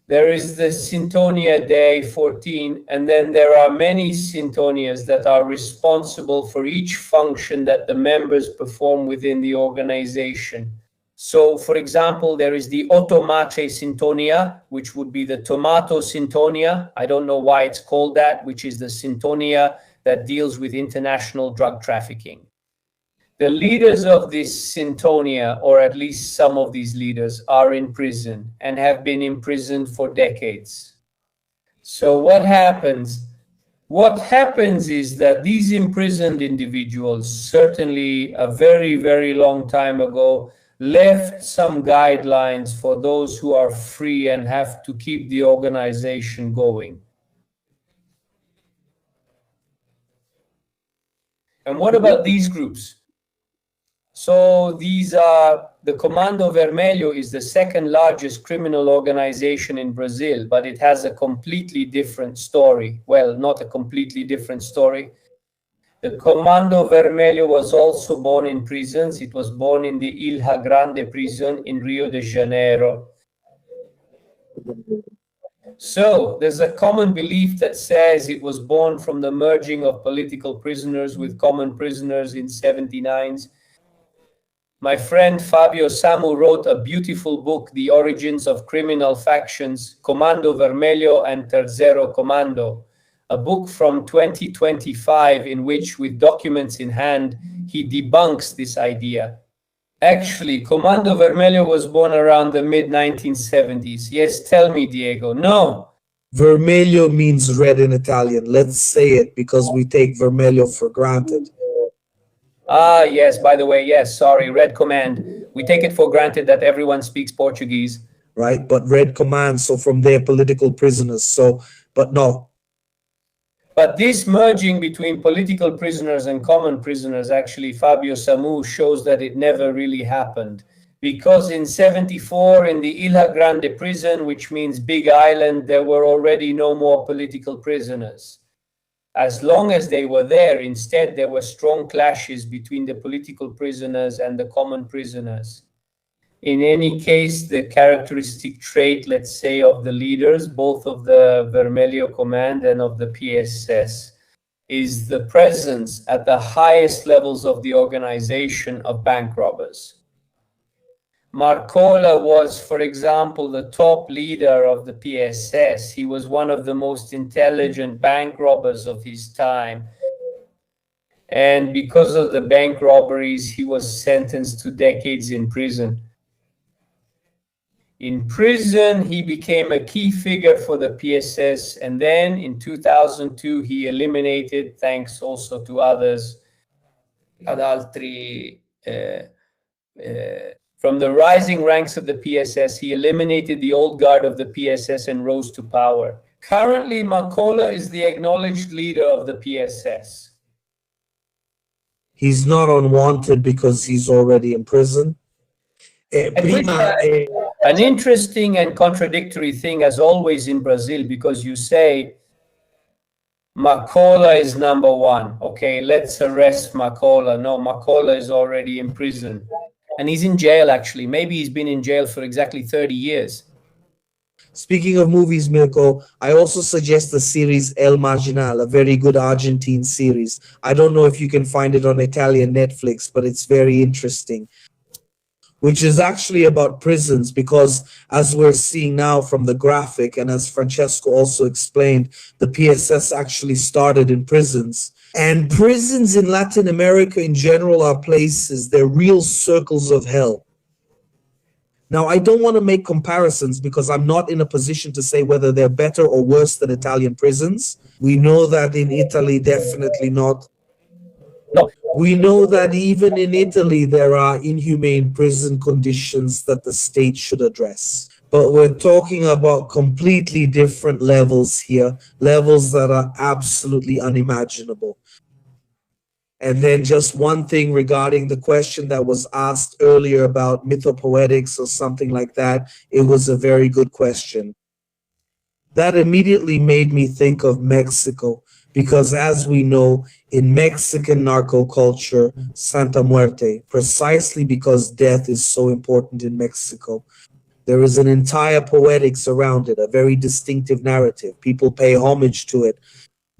There is the Sintonia Day 14, and then there are many Sintonias that are responsible for each function that the members perform within the organization. So, for example, there is the Automate Sintonia, which would be the Tomato Sintonia. I don't know why it's called that, which is the Sintonia that deals with international drug trafficking. The leaders of this Sintonia, or at least some of these leaders, are in prison and have been imprisoned for decades. So what happens? What happens is that these imprisoned individuals, certainly a very, very long time ago, left some guidelines for those who are free and have to keep the organization going. And what about these groups? So these are, the Comando Vermelho is the second largest criminal organization in Brazil, but it has a completely different story. Well, not a completely different story. The Comando Vermelho was also born in prisons. It was born in the Ilha Grande prison in Rio de Janeiro. So there's a common belief that says it was born from the merging of political prisoners with common prisoners in 79s. My friend Fabio Samu wrote a beautiful book, The Origins of Criminal Factions, Comando Vermelho and Tercero Comando, a book from 2025 in which, with documents in hand, he debunks this idea. Actually, Comando Vermelho was born around the mid-1970s. Yes, tell me, Diego. No. Vermelho means red in Italian. Let's say it because we take vermelho for granted. Ah, yes, by the way, yes, sorry, Red Command. We take it for granted that everyone speaks Portuguese. Right? But Red Command, so from their political prisoners. So, but no. But this merging between political prisoners and common prisoners, actually, Fabio Samu shows that it never really happened. Because in 74, in the Ilha Grande prison, which means Big Island, there were already no more political prisoners. As long as they were there, instead, there were strong clashes between the political prisoners and the common prisoners. In any case, the characteristic trait, let's say, of the leaders, both of the Vermelho Command and of the PSS, is the presence at the highest levels of the organization of bank robbers. Marcola was, for example, the top leader of the PSS. He was one of the most intelligent bank robbers of his time. And because of the bank robberies, he was sentenced to decades in prison. In prison, he became a key figure for the PSS, and then in 2002, he eliminated, thanks also to others, ad altri, from the rising ranks of the PSS, he eliminated the old guard of the PSS and rose to power. Currently, Marcola is the acknowledged leader of the PSS. He's not unwanted because he's already in prison. An interesting and contradictory thing, as always in Brazil, because you say Marcola is number one. Okay, let's arrest Marcola. No, Marcola is already in prison. And he's in jail, actually. Maybe he's been in jail for exactly 30 years. Speaking of movies, Mirko, I also suggest the series El Marginal, a very good Argentine series. I don't know if you can find it on Italian Netflix, but it's very interesting, which is actually about prisons, because as we're seeing now from the graphic, and as Francesco also explained, the PSS actually started in prisons. And prisons in Latin America in general are places, they're real circles of hell. Now, I don't want to make comparisons because I'm not in a position to say whether they're better or worse than Italian prisons. We know that in Italy, definitely not. No. We know that even in Italy, there are inhumane prison conditions that the state should address. But we're talking about completely different levels here, levels that are absolutely unimaginable. And then just one thing regarding the question that was asked earlier about mythopoetics or something like that. It was a very good question. That immediately made me think of Mexico, because as we know, in Mexican narco culture, Santa Muerte, precisely because death is so important in Mexico, there is an entire poetics around it, a very distinctive narrative. People pay homage to it.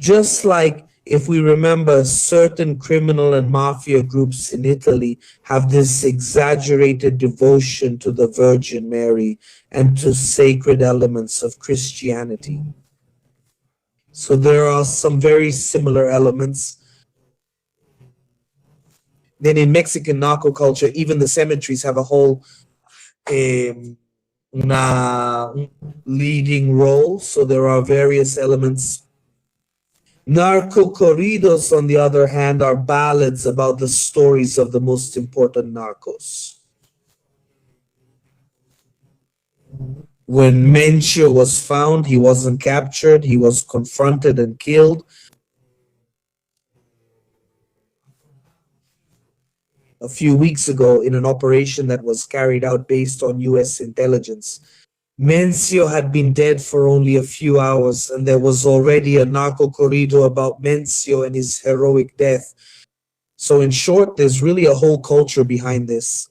Just like if we remember, certain criminal and mafia groups in Italy have this exaggerated devotion to the Virgin Mary and to sacred elements of Christianity. So there are some very similar elements. Then in Mexican narco culture, even the cemeteries have a whole leading role. So there are various elements. Narco corridos, on the other hand, are ballads about the stories of the most important narcos. When Mencio was found, he wasn't captured, he was confronted and killed. A few weeks ago in an operation that was carried out based on US intelligence. Mencio had been dead for only a few hours, and there was already a narco corrido about Mencio and his heroic death. So, in short, there's really a whole culture behind this.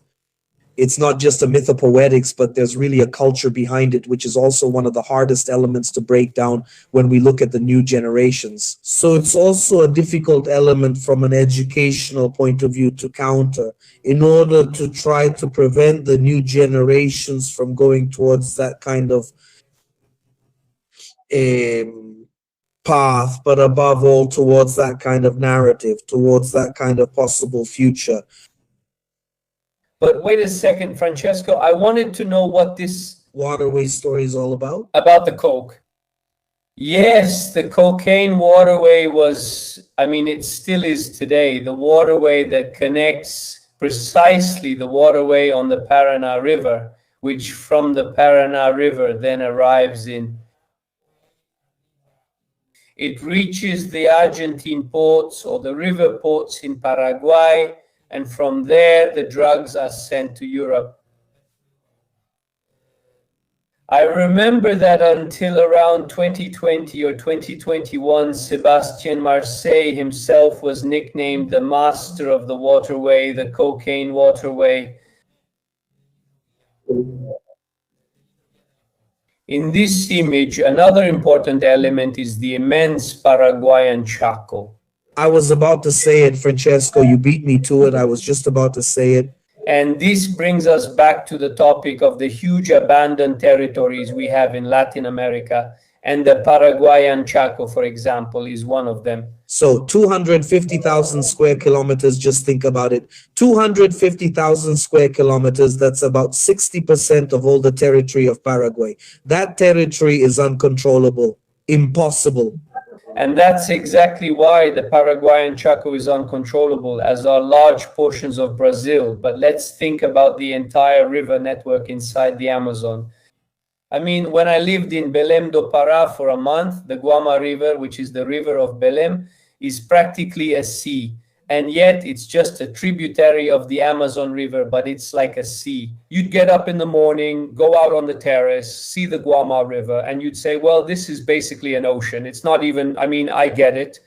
It's not just a myth of poetics, but there's really a culture behind it, which is also one of the hardest elements to break down when we look at the new generations. So it's also a difficult element from an educational point of view to counter in order to try to prevent the new generations from going towards that kind of um, path, but above all, towards that kind of narrative, towards that kind of possible future. But wait a second, Francesco, I wanted to know what this Waterway story is all about. about the coke. Yes, the cocaine waterway was, I mean, it still is today, the waterway that connects precisely the waterway on the Paraná River, which from the Paraná River then arrives in. It reaches the Argentine ports or the river ports in Paraguay, and from there the drugs are sent to Europe. I remember that until around 2020 or 2021, Sébastien Marseille himself was nicknamed the master of the waterway, the cocaine waterway. In this image, another important element is the immense Paraguayan Chaco. I was about to say it, Francesco. You beat me to it. I was just about to say it. And this brings us back to the topic of the huge abandoned territories we have in Latin America. And the Paraguayan Chaco, for example, is one of them. So 250,000 square kilometers, just think about it. 250,000 square kilometers, that's about 60% of all the territory of Paraguay. That territory is uncontrollable, impossible. And that's exactly why the Paraguayan Chaco is uncontrollable, as are large portions of Brazil. But let's think about the entire river network inside the Amazon. I mean, when I lived in Belém do Pará for a month, the Guama River, which is the river of Belém, is practically a sea. And yet it's just a tributary of the Amazon River, but it's like a sea. You'd get up in the morning, go out on the terrace, see the Guama River, and you'd say, well, this is basically an ocean. It's not even, I mean, I get it.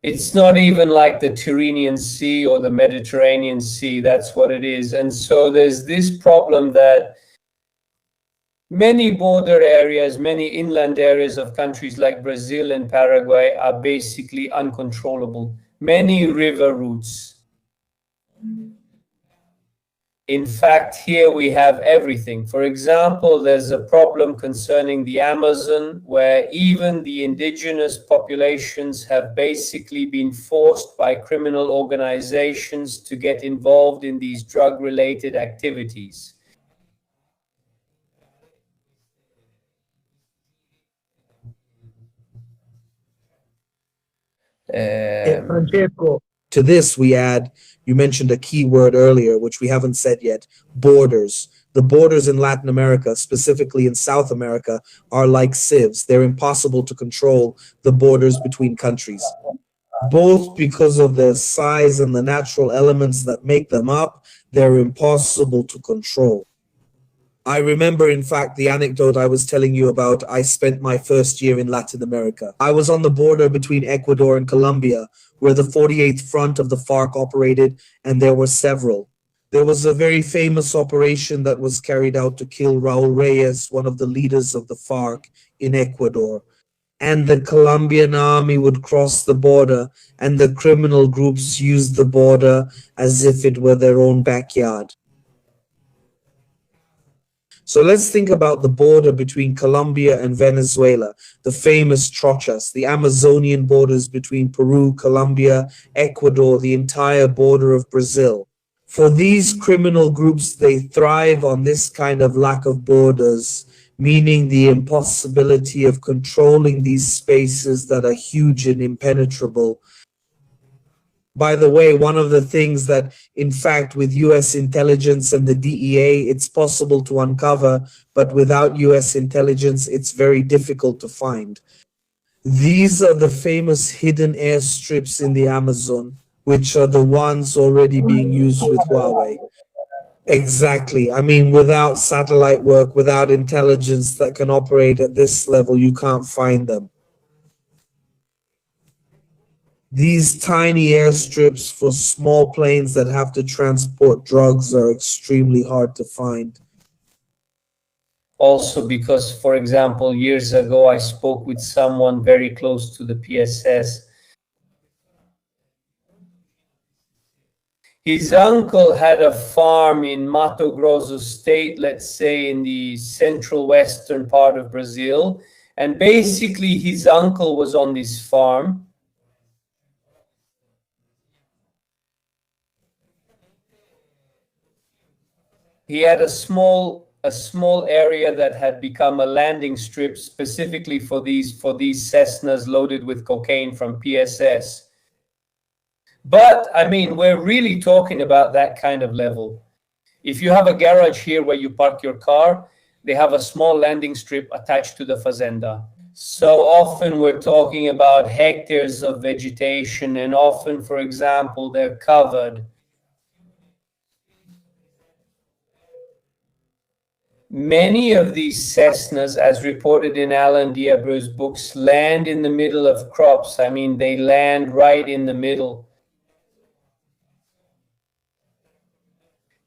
It's not even like the Tyrrhenian Sea or the Mediterranean Sea. That's what it is. And so there's this problem that many border areas, many inland areas of countries like Brazil and Paraguay are basically uncontrollable. Many river routes. In fact, here we have everything. For example, there's a problem concerning the Amazon, where even the indigenous populations have basically been forced by criminal organizations to get involved in these drug-related activities. Francesco, to this we add, you mentioned a key word earlier, which we haven't said yet, borders. The borders in Latin America, specifically in South America, are like sieves. They're impossible to control, the borders between countries, both because of their size and the natural elements that make them up. They're impossible to control. I remember, in fact, the anecdote I was telling you about. I spent my first year in Latin America. I was on the border between Ecuador and Colombia, where the 48th Front of the FARC operated, and there were several. There was a very famous operation that was carried out to kill Raul Reyes, one of the leaders of the FARC in Ecuador. And the Colombian army would cross the border, and the criminal groups used the border as if it were their own backyard. So let's think about the border between Colombia and Venezuela, the famous trochas, the Amazonian borders between Peru, Colombia, Ecuador, the entire border of Brazil. For these criminal groups, they thrive on this kind of lack of borders, meaning the impossibility of controlling these spaces that are huge and impenetrable. By the way, one of the things that, in fact, with US intelligence and the DEA, it's possible to uncover, but without US intelligence, it's very difficult to find. These are the famous hidden airstrips in the Amazon, which are the ones already being used with Huawei. Exactly. I mean, without satellite work, without intelligence that can operate at this level, you can't find them. These tiny airstrips for small planes that have to transport drugs are extremely hard to find. Also, because, for example, years ago, I spoke with someone very close to the PSS. His uncle had a farm in Mato Grosso state, let's say in the central western part of Brazil. And basically, his uncle was on this farm. He had a small area that had become a landing strip specifically for these Cessnas loaded with cocaine from PSS. But I mean, we're really talking about that kind of level. If you have a garage here where you park your car, they have a small landing strip attached to the fazenda. So often we're talking about hectares of vegetation, and often, for example, they're covered. Many of these Cessnas, as reported in Alan Diabru's books, land in the middle of crops. I mean, they land right in the middle.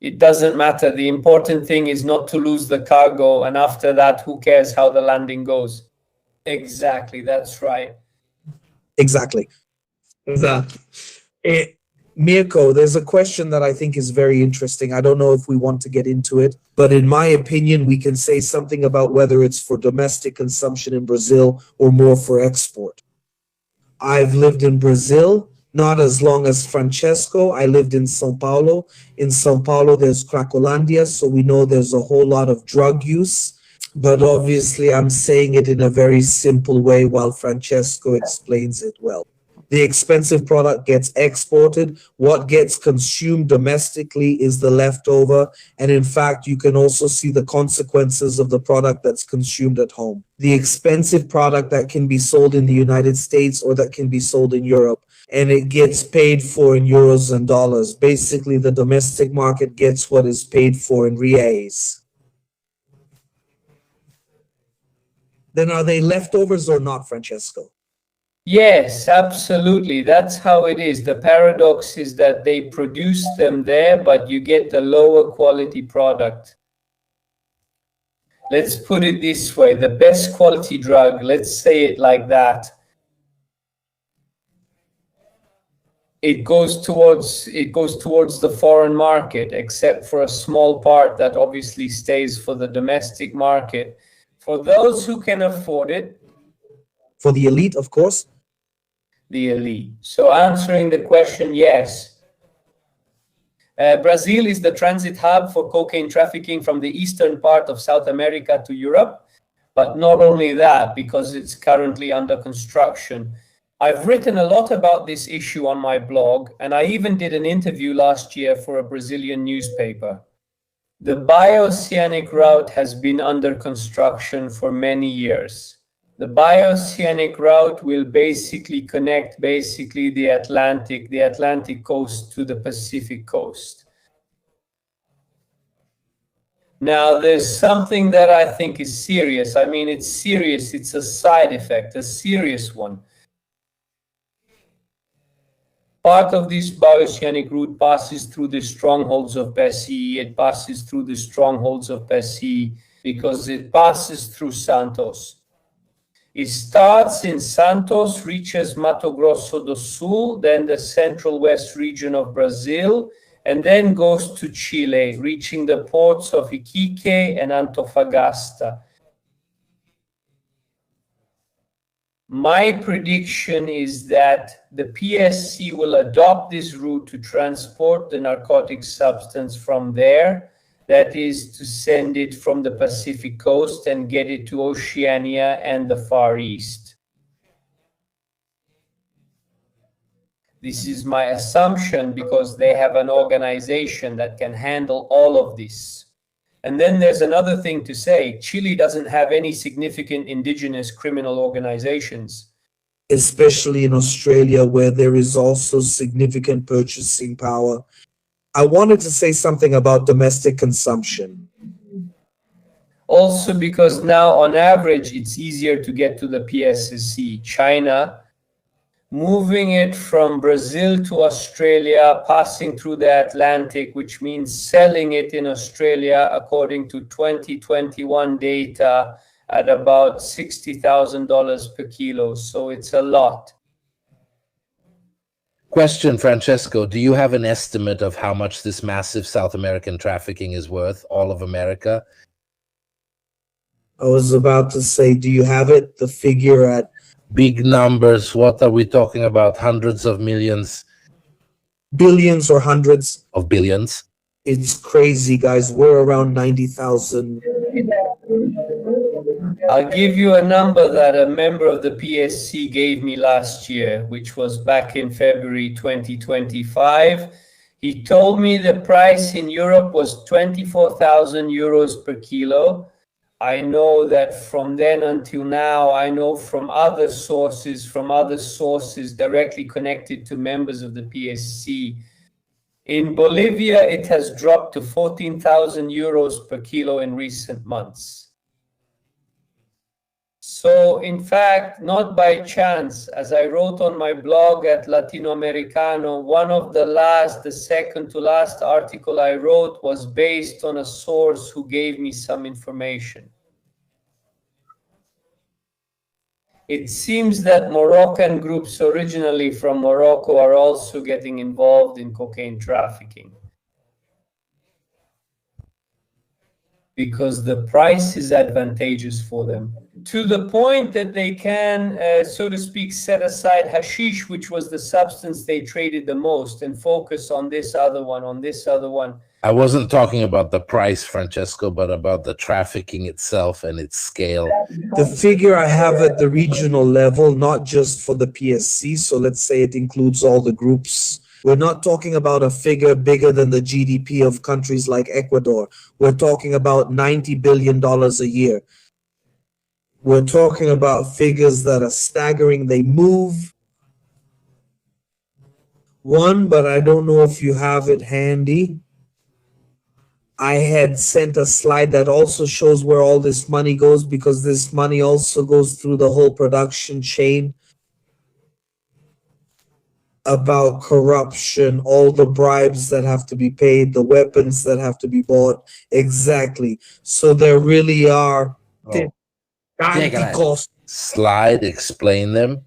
It doesn't matter. The important thing is not to lose the cargo, and after that, who cares how the landing goes? Exactly, that's right. Exactly. Mirko, there's a question that I think is very interesting. I don't know if we want to get into it, but in my opinion, we can say something about whether it's for domestic consumption in Brazil or more for export. I've lived in Brazil, not as long as Francesco. I lived in Sao Paulo. In Sao Paulo, there's Cracolândia, so we know there's a whole lot of drug use. But obviously, I'm saying it in a very simple way while Francesco explains it well. The expensive product gets exported. What gets consumed domestically is the leftover. And in fact, you can also see the consequences of the product that's consumed at home. The expensive product that can be sold in the United States or that can be sold in Europe, and it gets paid for in euros and dollars. Basically, the domestic market gets what is paid for in reais. Then are they leftovers or not, Francesco? Yes, absolutely. That's how it is. The paradox is that they produce them there, but you get a lower quality product. Let's put it this way, the best quality drug, let's say it like that, it goes towards the foreign market, except for a small part that obviously stays for the domestic market. For those who can afford it. For the elite, of course. The elite. So answering the question, yes. Brazil is the transit hub for cocaine trafficking from the eastern part of South America to Europe. But not only that, because it's currently under construction. I've written a lot about this issue on my blog, and I even did an interview last year for a Brazilian newspaper. The bioceanic route has been under construction for many years. The bioceanic route will basically connect the Atlantic coast to the Pacific coast. Now, there's something that I think is serious. I mean, it's serious. It's a side effect, a serious one. Part of this bioceanic route passes through the strongholds of Pesci. It passes through the strongholds of Pesci because it passes through Santos. It starts in Santos, reaches Mato Grosso do Sul, then the central west region of Brazil, and then goes to Chile, reaching the ports of Iquique and Antofagasta. My prediction is that the PSC will adopt this route to transport the narcotic substance from there. That is to send it from the Pacific coast and get it to Oceania and the Far East. This is my assumption because they have an organization that can handle all of this. And then there's another thing to say. Chile doesn't have any significant indigenous criminal organizations. Especially in Australia, where there is also significant purchasing power. I wanted to say something about domestic consumption. Also, because now on average, it's easier to get to the PSC. China, moving it from Brazil to Australia, passing through the Atlantic, which means selling it in Australia, according to 2021 data, at about $60,000 per kilo. So it's a lot. Question, Francesco, do you have an estimate of how much this massive South American trafficking is worth, all of America? I was about to say, do you have it? The figure at Big numbers. What are we talking about? Hundreds of millions billions or hundreds? of billions? It's crazy, guys. We're around 90,000. I'll give you a number that a member of the PSC gave me last year, which was back in February 2025. He told me the price in Europe was 24,000 euros per kilo. I know that from then until now, I know from other sources directly connected to members of the PSC. In Bolivia, it has dropped to 14,000 euros per kilo in recent months. So, in fact, not by chance, as I wrote on my blog at Latinoamericano, one of the second to last article I wrote was based on a source who gave me some information. It seems that Moroccan groups originally from Morocco are also getting involved in cocaine trafficking, because the price is advantageous for them, to the point that they can, so to speak, set aside hashish, which was the substance they traded the most, and focus on this other one. I wasn't talking about the price, Francesco, but about the trafficking itself and its scale. The figure I have at the regional level, not just for the PSC, so let's say it includes all the groups. We're not talking about a figure bigger than the GDP of countries like Ecuador. We're talking about $90 billion a year. We're talking about figures that are staggering. They move. One, but I don't know if you have it handy. I had sent a slide that also shows where all this money goes, because this money also goes through the whole production chain, about corruption, all the bribes that have to be paid, the weapons that have to be bought. Exactly. So there really are costs. Slide, explain them.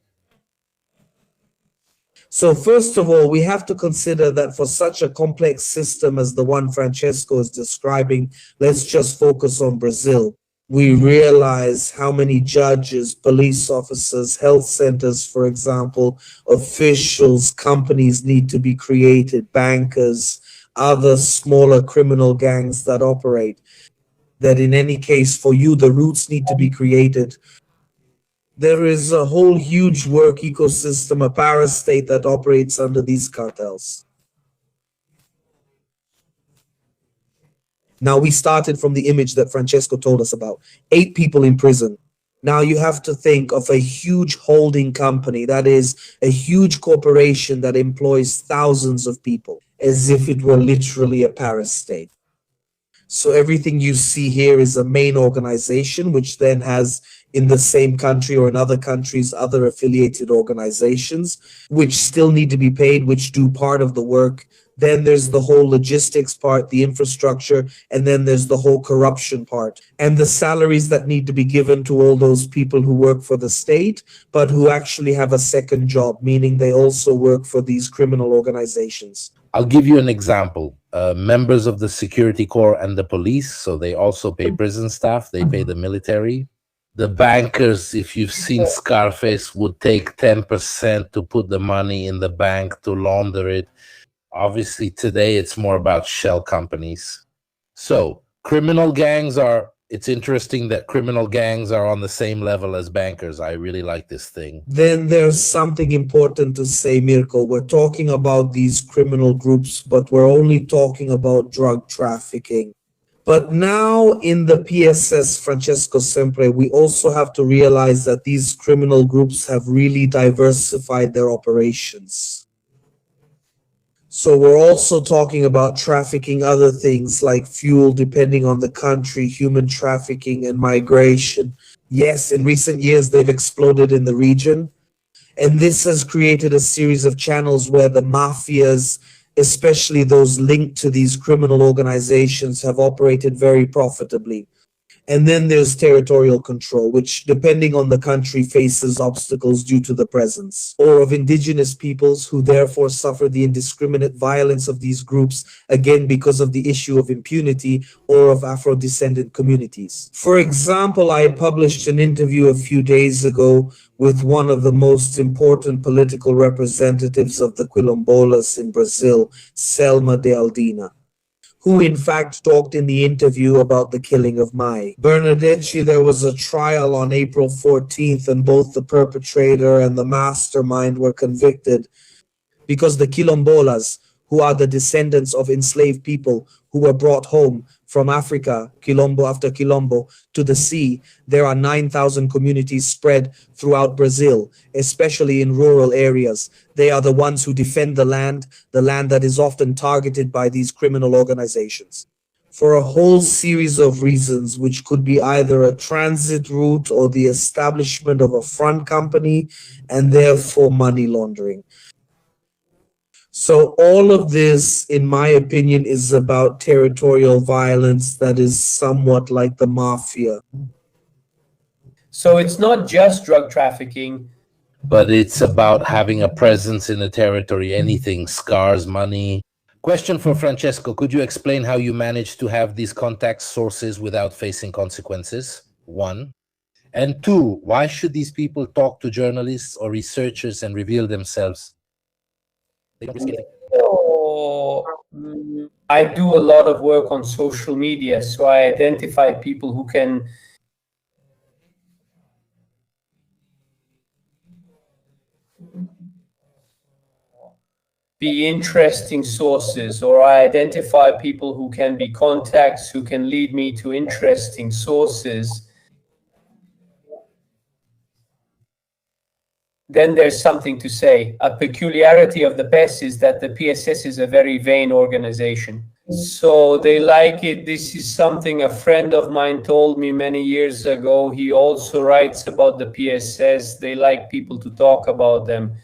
So first of all, we have to consider that for such a complex system as the one Francesco is describing, let's just focus on Brazil. We realize how many judges, police officers, health centers, for example, officials, companies need to be created, bankers, other smaller criminal gangs that operate. That in any case, for you, the roots need to be created. There is a whole huge work ecosystem, a parastate that operates under these cartels. Now, we started from the image that Francesco told us about. 8 people in prison. Now you have to think of a huge holding company, that is a huge corporation that employs thousands of people, as if it were literally a parastate. So everything you see here is a main organization, which then has in the same country or in other countries, other affiliated organizations, which still need to be paid, which do part of the work. Then there's the whole logistics part, the infrastructure, and then there's the whole corruption part and the salaries that need to be given to all those people who work for the state, but who actually have a second job, meaning they also work for these criminal organizations. I'll give you an example. Members of the security corps and the police, so they also pay prison staff, they pay the military. The bankers, if you've seen Scarface, would take 10% to put the money in the bank to launder it. Obviously, today it's more about shell companies. So criminal gangs are, it's interesting that criminal gangs are on the same level as bankers. I really like this thing. Then there's something important to say, Mirko. We're talking about these criminal groups, but we're only talking about drug trafficking. But now in the PSS, Francesco Sempre, we also have to realize that these criminal groups have really diversified their operations. So we're also talking about trafficking other things like fuel, depending on the country, human trafficking, and migration. Yes, in recent years, they've exploded in the region. And this has created a series of channels where the mafias, especially those linked to these criminal organizations, have operated very profitably. And then there's territorial control, which, depending on the country, faces obstacles due to the presence or of indigenous peoples who therefore suffer the indiscriminate violence of these groups, again, because of the issue of impunity or of Afro descendant communities. For example, I published an interview a few days ago with one of the most important political representatives of the Quilombolas in Brazil, Selma de Aldina, who in fact talked in the interview about the killing of Mai. Bernadette, there was a trial on April 14th, and both the perpetrator and the mastermind were convicted because the Quilombolas, who are the descendants of enslaved people who were brought home from Africa, Quilombo after Quilombo, to the sea, there are 9,000 communities spread throughout Brazil, especially in rural areas. They are the ones who defend the land that is often targeted by these criminal organizations, for a whole series of reasons, which could be either a transit route or the establishment of a front company, and therefore money laundering. So all of this, in my opinion, is about territorial violence that is somewhat like the mafia. So it's not just drug trafficking, but it's about having a presence in the territory, anything, scars, money. Question for Francesco: could you explain how you managed to have these contact sources without facing consequences? One. And two, why should these people talk to journalists or researchers and reveal themselves? They don't risk anything. So, I do a lot of work on social media, so I identify people who can be interesting sources, or I identify people who can be contacts, who can lead me to interesting sources. Then there's something to say. A peculiarity of the PES is that the PSS is a very vain organization. So they like it. This is something a friend of mine told me many years ago. He also writes about the PSS. They like people to talk about them.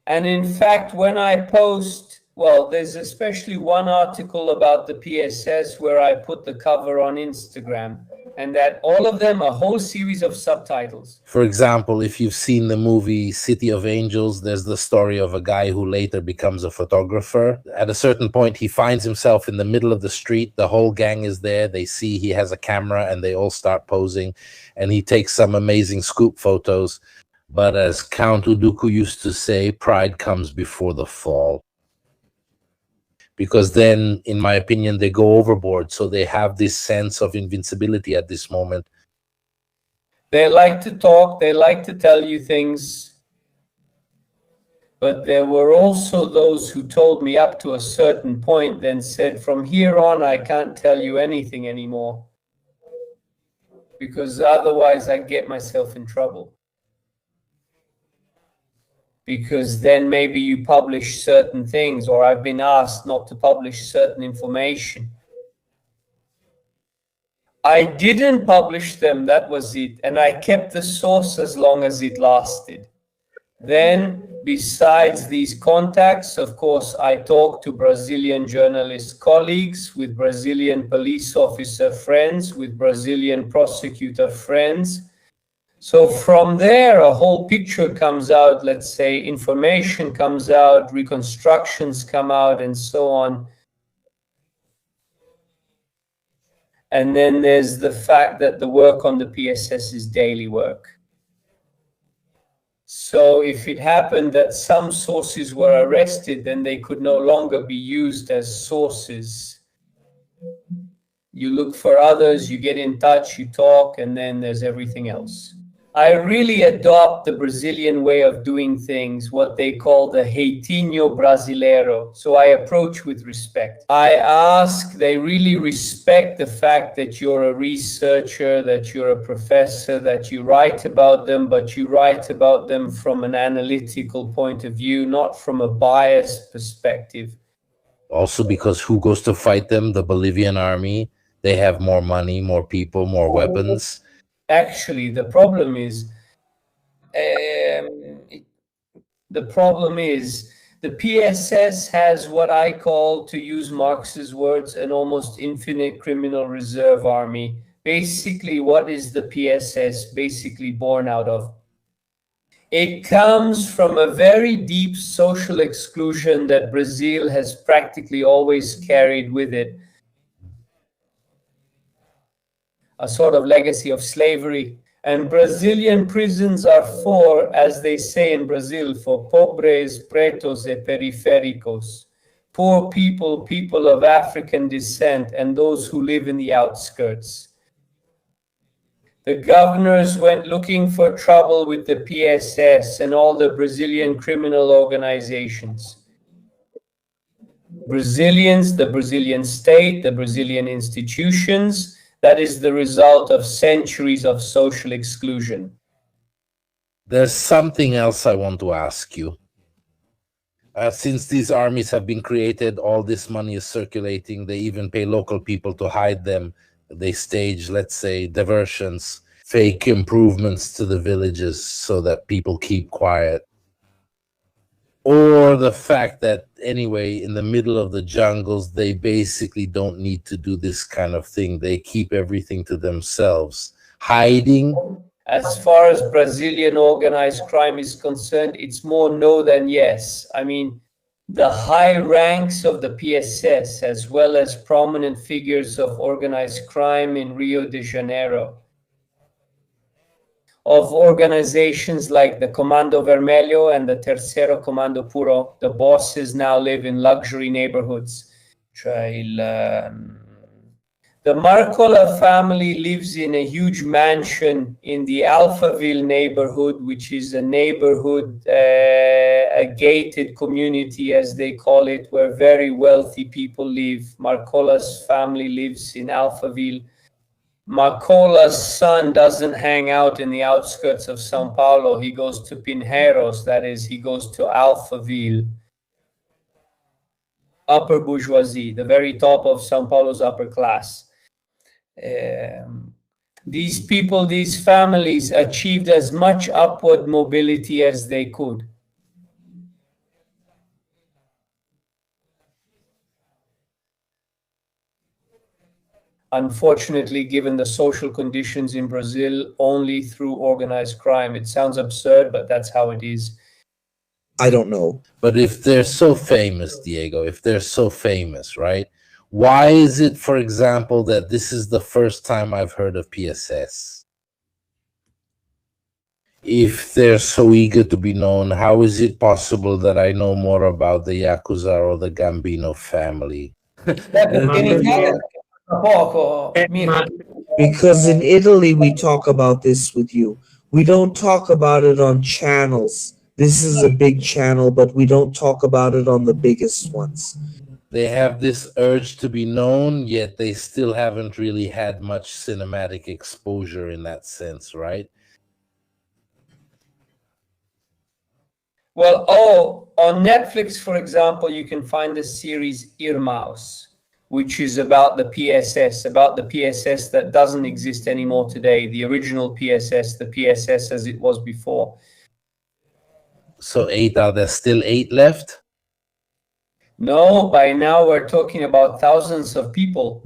And in fact, when I post, well, there's especially one article about the PSS where I put the cover on Instagram, and that all of them, a whole series of subtitles. For example, if you've seen the movie City of Angels, there's the story of a guy who later becomes a photographer. At a certain point, he finds himself in the middle of the street. The whole gang is there. They see he has a camera and they all start posing, and he takes some amazing scoop photos. But as Count Uduku used to say, pride comes before the fall. Because then, in my opinion, they go overboard. So they have this sense of invincibility at this moment. They like to talk, they like to tell you things. But there were also those who told me up to a certain point, then said, from here on, I can't tell you anything anymore, because otherwise I'd get myself in trouble. Because then maybe you publish certain things, or I've been asked not to publish certain information. I didn't publish them, that was it, and I kept the source as long as it lasted. Then, besides these contacts, of course, I talked to Brazilian journalist colleagues, with Brazilian police officer friends, with Brazilian prosecutor friends. So from there, a whole picture comes out, let's say, information comes out, reconstructions come out, and so on. And then there's the fact that the work on the PSS is daily work. So if it happened that some sources were arrested, then they could no longer be used as sources. You look for others, you get in touch, you talk, and then there's everything else. I really adopt the Brazilian way of doing things, what they call the jeitinho brasileiro. So I approach with respect. I ask, they really respect the fact that you're a researcher, that you're a professor, that you write about them, but you write about them from an analytical point of view, not from a biased perspective. Also, because who goes to fight them? The Bolivian army. They have more money, more people, more weapons. Actually, the problem is the PSS has what I call, to use Marx's words, an almost infinite criminal reserve army. Basically, what is the PSS basically born out of? It comes from a very deep social exclusion that Brazil has practically always carried with it. A sort of legacy of slavery. And Brazilian prisons are for, as they say in Brazil, for pobres, pretos, e periféricos, poor people, people of African descent, and those who live in the outskirts. The governors went looking for trouble with the PSS and all the Brazilian criminal organizations. Brazilians, the Brazilian state, the Brazilian institutions, that is the result of centuries of social exclusion. There's something else I want to ask you. Since these armies have been created, all this money is circulating. They even pay local people to hide them. They stage, let's say, diversions, fake improvements to the villages so that people keep quiet. Or the fact that, anyway, in the middle of the jungles, they basically don't need to do this kind of thing. They keep everything to themselves. Hiding. As far as Brazilian organized crime is concerned, it's more no than yes. I mean, the high ranks of the PSS, as well as prominent figures of organized crime in Rio de Janeiro, of organizations like the Comando Vermelho and the Terceiro Comando Puro, the bosses now live in luxury neighborhoods. The Marcola family lives in a huge mansion in the Alphaville neighborhood, which is a neighborhood, a gated community, as they call it, where very wealthy people live. Marcola's family lives in Alphaville. Marcola's son doesn't hang out in the outskirts of Sao Paulo. He goes to Pinheiros, that is, he goes to Alphaville. Upper bourgeoisie, the very top of Sao Paulo's upper class. These people, these families achieved as much upward mobility as they could. Unfortunately, given the social conditions in Brazil, only through organized crime. It sounds absurd, but that's how it is. I don't know. But if they're so famous, Diego, if they're so famous, right? Why is it, for example, that this is the first time I've heard of PSS? If they're so eager to be known, how is it possible that I know more about the Yakuza or the Gambino family? Because in Italy, we talk about this with you. We don't talk about it on channels. This is a big channel, but we don't talk about it on the biggest ones. They have this urge to be known, yet they still haven't really had much cinematic exposure in that sense, right? Well, on Netflix, for example, you can find the series Irmãos, which is about the PSS that doesn't exist anymore today, the original PSS, the PSS as it was before. So 8, are there still 8 left? No, by now we're talking about thousands of people.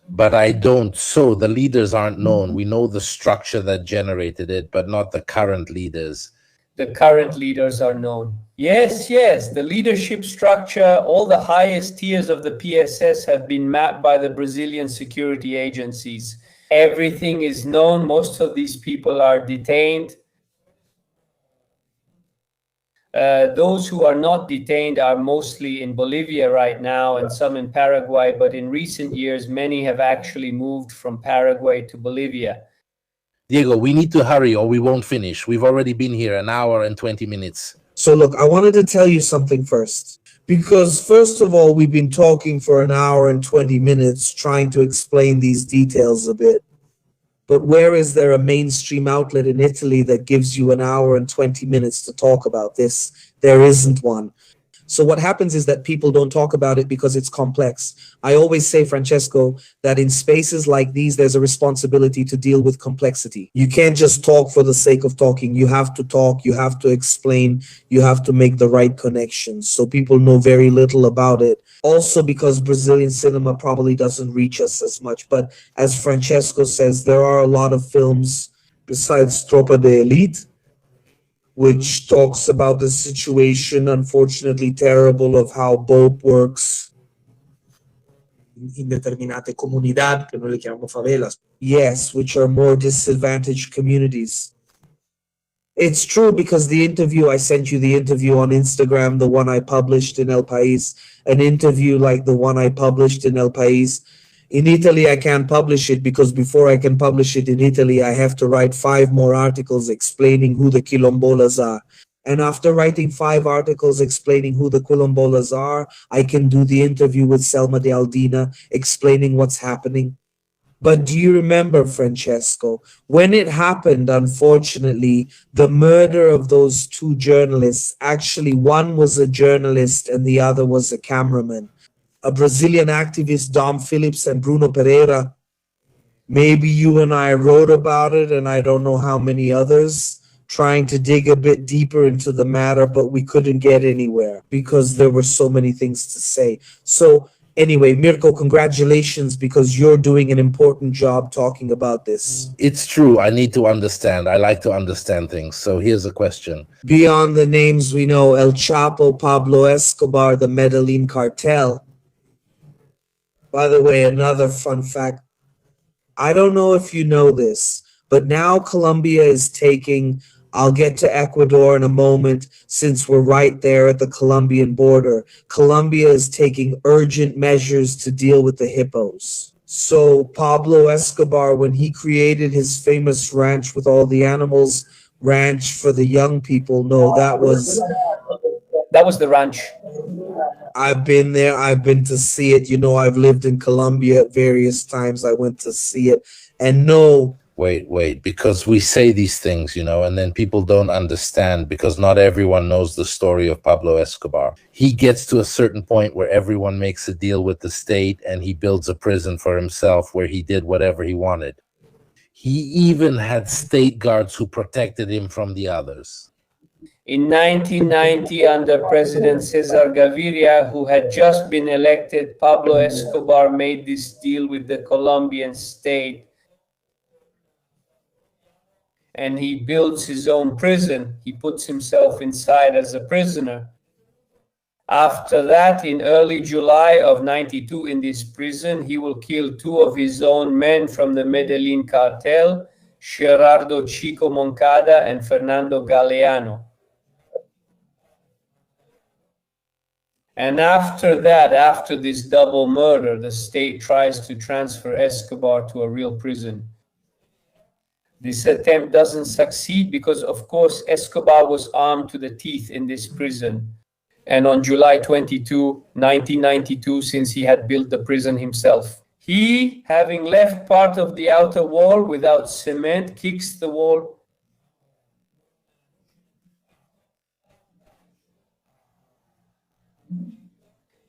But I don't. So the leaders aren't known. We know the structure that generated it, but not the current leaders. The current leaders are known. Yes, the leadership structure, all the highest tiers of the PSS have been mapped by the Brazilian security agencies. Everything is known. Most of these people are detained. Those who are not detained are mostly in Bolivia right now and some in Paraguay, but in recent years, many have actually moved from Paraguay to Bolivia. Diego, we need to hurry or we won't finish. We've already been here an hour and 20 minutes. So look, I wanted to tell you something first. Because first of all, we've been talking for an hour and 20 minutes trying to explain these details a bit. But where is there a mainstream outlet in Italy that gives you an hour and 20 minutes to talk about this? There isn't one. So what happens is that people don't talk about it because it's complex. I always say, Francesco, that in spaces like these, there's a responsibility to deal with complexity. You can't just talk for the sake of talking. You have to talk, you have to explain, you have to make the right connections. So people know very little about it. Also because Brazilian cinema probably doesn't reach us as much. But as Francesco says, there are a lot of films besides Tropa de Elite, which talks about the situation, unfortunately terrible, of how BOP works in determinate comunidad, que noi le chiamiamo favelas. Yes, which are more disadvantaged communities. It's true because the interview, I sent you the interview on Instagram, the one I published in El País, an interview like the one I published in El País. In Italy, I can't publish it because before I can publish it in Italy, I have to write 5 more articles explaining who the quilombolas are. And after writing 5 articles explaining who the quilombolas are, I can do the interview with Selma de Aldina explaining what's happening. But do you remember, Francesco, when it happened, unfortunately, the murder of those 2 journalists, actually one was a journalist and the other was a cameraman. A Brazilian activist, Dom Phillips and Bruno Pereira. Maybe you and I wrote about it, and I don't know how many others, trying to dig a bit deeper into the matter, but we couldn't get anywhere because there were so many things to say. So anyway, Mirko, congratulations, because you're doing an important job talking about this. It's true. I need to understand. I like to understand things. So here's a question. Beyond the names we know, El Chapo, Pablo Escobar, the Medellin cartel. By the way, another fun fact, I don't know if you know this, but now Colombia is taking, I'll get to Ecuador in a moment since we're right there at the Colombian border. Colombia is taking urgent measures to deal with the hippos. So Pablo Escobar, when he created his famous ranch with all the animals, ranch for the young people, no, that was the ranch. I've been there. I've been to see it. You know, I've lived in Colombia at various times. I went to see it. And no. Wait, because we say these things, and then people don't understand because not everyone knows the story of Pablo Escobar. He gets to a certain point where everyone makes a deal with the state and he builds a prison for himself where he did whatever he wanted. He even had state guards who protected him from the others. In 1990, under President Cesar Gaviria, who had just been elected, Pablo Escobar made this deal with the Colombian state. And he builds his own prison. He puts himself inside as a prisoner. After that, in early July of 92, in this prison, he will kill 2 of his own men from the Medellin cartel, Gerardo Chico Moncada and Fernando Galeano. And after that, after this double murder, the state tries to transfer Escobar to a real prison. This attempt doesn't succeed because, of course, Escobar was armed to the teeth in this prison. And on July 22, 1992, since he had built the prison himself, he, having left part of the outer wall without cement, kicks the wall.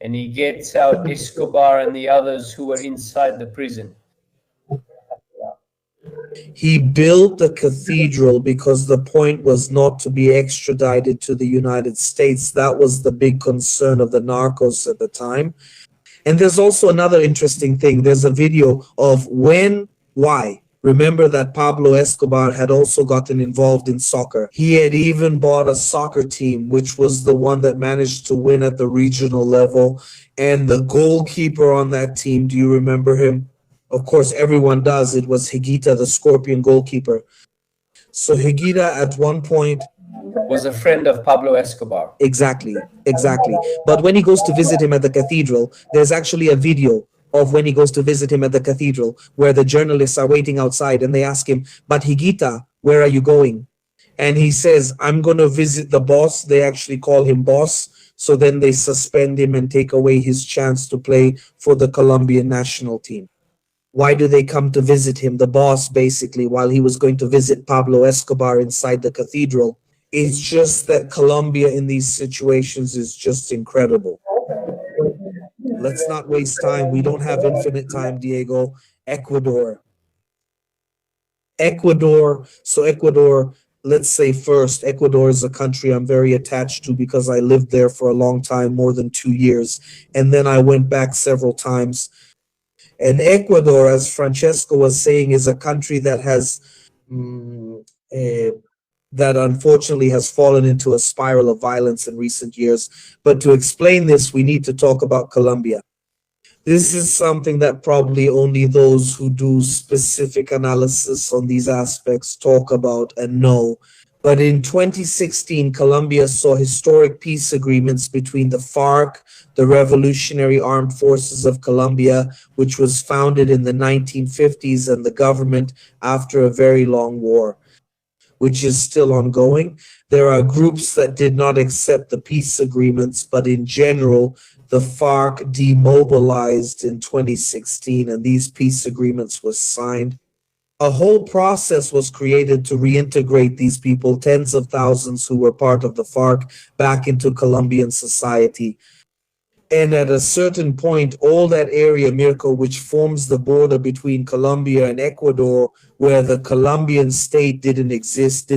And he gets out Escobar and the others who were inside the prison. He built the cathedral because the point was not to be extradited to the United States. That was the big concern of the narcos at the time. And there's also another interesting thing. There's a video of when, why. Remember that Pablo Escobar had also gotten involved in soccer. He had even bought a soccer team, which was the one that managed to win at the regional level. And the goalkeeper on that team, do you remember him? Of course, everyone does. It was Higuita, the Scorpion goalkeeper. So Higuita at one point was a friend of Pablo Escobar. Exactly. But when he goes to visit him at the cathedral, there's actually a video of when he goes to visit him at the cathedral, where the journalists are waiting outside and they ask him, "But Higita, where are you going?" And he says, "I'm going to visit the boss." They actually call him boss. So then they suspend him and take away his chance to play for the Colombian national team. Why do they come to visit him? The boss, basically, while he was going to visit Pablo Escobar inside the cathedral. It's just that Colombia in these situations is just incredible. Let's not waste time. We don't have infinite time, Diego. Ecuador. Ecuador, let's say first, Ecuador is a country I'm very attached to because I lived there for a long time, more than 2 years. And then I went back several times. And Ecuador, as Francesco was saying, is a country that has eh, that unfortunately has fallen into a spiral of violence in recent years. But to explain this, we need to talk about Colombia. This is something that probably only those who do specific analysis on these aspects talk about and know. But in 2016, Colombia saw historic peace agreements between the FARC, the Revolutionary Armed Forces of Colombia, which was founded in the 1950s, and the government after a very long war, which is still ongoing. There are groups that did not accept the peace agreements, but in general, the FARC demobilized in 2016, and these peace agreements were signed. A whole process was created to reintegrate these people, tens of thousands who were part of the FARC, back into Colombian society. And at a certain point, all that area, Mirko, which forms the border between Colombia and Ecuador, where the Colombian state didn't exist,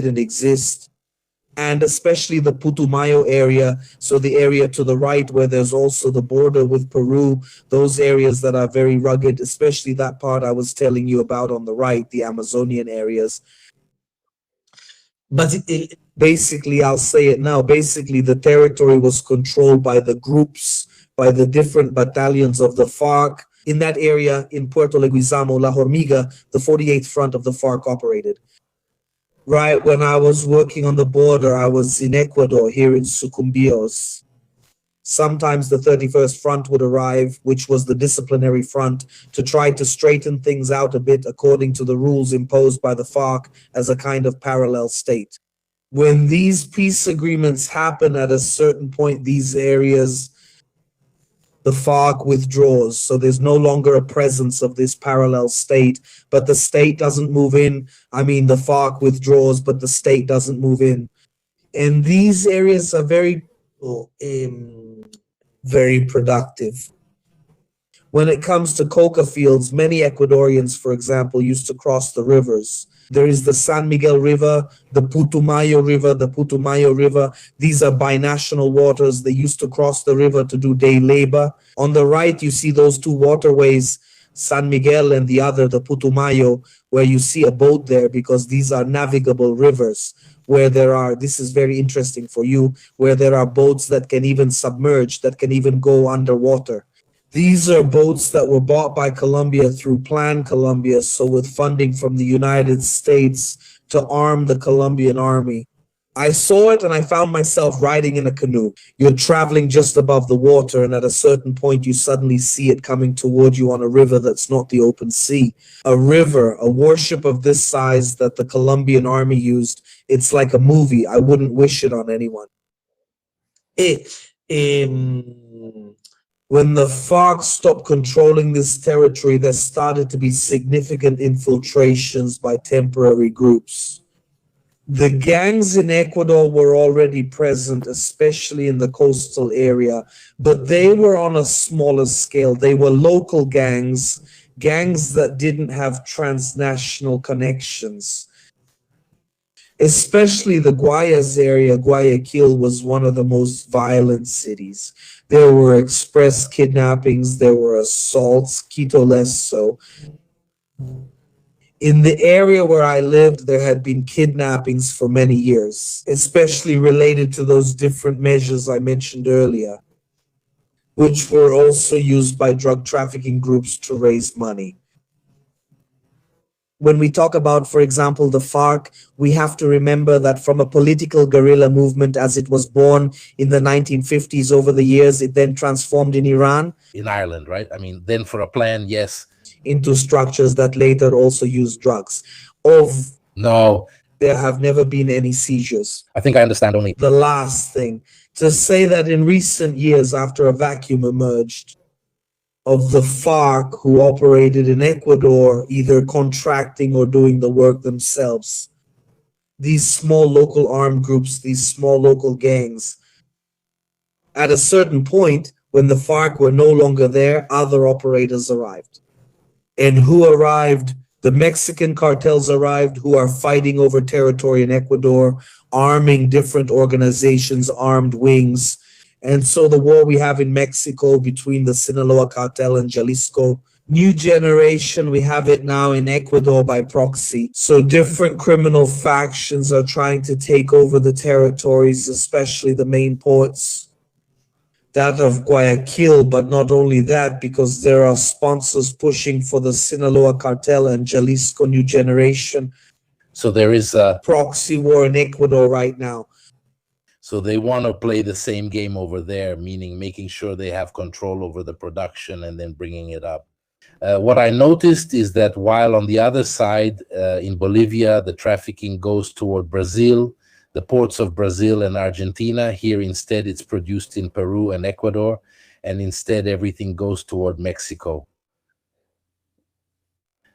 and especially the Putumayo area, so the area to the right where there's also the border with Peru, those areas that are very rugged, especially that part I was telling you about on the right, the Amazonian areas. But basically, I'll say it now, basically the territory was controlled by the groups, by the different battalions of the FARC. In that area, in Puerto Leguizamo, La Hormiga, the 48th Front of the FARC operated. Right when I was working on the border, I was in Ecuador, here in Sucumbíos. Sometimes the 31st Front would arrive, which was the disciplinary front, to try to straighten things out a bit according to the rules imposed by the FARC as a kind of parallel state. When these peace agreements happen at a certain point, these areas, the FARC withdraws. So there's no longer a presence of this parallel state, but the state doesn't move in. I mean, the FARC withdraws, but the state doesn't move in. And these areas are very productive. When it comes to coca fields, many Ecuadorians, for example, used to cross the rivers. There is the San Miguel River, the Putumayo River. These are binational waters. They used to cross the river to do day labor. On the right, you see those two waterways, San Miguel and the other, the Putumayo, where you see a boat there because these are navigable rivers where there are, this is very interesting for you, where there are boats that can even submerge, that can even go underwater. These are boats that were bought by Colombia through Plan Colombia, so with funding from the United States to arm the Colombian army. I saw it and I found myself riding in a canoe. You're traveling just above the water, and at a certain point, you suddenly see it coming toward you on a river that's not the open sea. A river, a warship of this size that the Colombian army used. It's like a movie. I wouldn't wish it on anyone. When the FARC stopped controlling this territory, there started to be significant infiltrations by temporary groups. The gangs in Ecuador were already present, especially in the coastal area, but they were on a smaller scale. They were local gangs, gangs that didn't have transnational connections. Especially the Guayas area, Guayaquil was one of the most violent cities. There were express kidnappings, there were assaults, Quito less so. In the area where I lived, there had been kidnappings for many years, especially related to those different measures I mentioned earlier, which were also used by drug trafficking groups to raise money. When we talk about, for example, the FARC, we have to remember that from a political guerrilla movement as it was born in the 1950s, over the years, it then transformed in Iran. In Ireland, right? I mean, then for a plan, yes. Into structures that later also use drugs. No. There have never been any seizures. I think I understand only. The last thing, to say that in recent years, after a vacuum emerged of the FARC who operated in Ecuador, either contracting or doing the work themselves, these small local armed groups, these small local gangs, at a certain point, when the FARC were no longer there, other operators arrived. And who arrived? The Mexican cartels arrived, who are fighting over territory in Ecuador, arming different organizations, armed wings. And so the war we have in Mexico between the Sinaloa cartel and Jalisco, new generation, we have it now in Ecuador by proxy. So different criminal factions are trying to take over the territories, especially the main ports, that of Guayaquil, but not only that, because there are sponsors pushing for the Sinaloa cartel and Jalisco new generation. So there is a proxy war in Ecuador right now. So they want to play the same game over there, meaning making sure they have control over the production and then bringing it up. What I noticed is that while on the other side, in Bolivia, the trafficking goes toward Brazil, the ports of Brazil and Argentina. Here, instead, it's produced in Peru and Ecuador, and instead everything goes toward Mexico.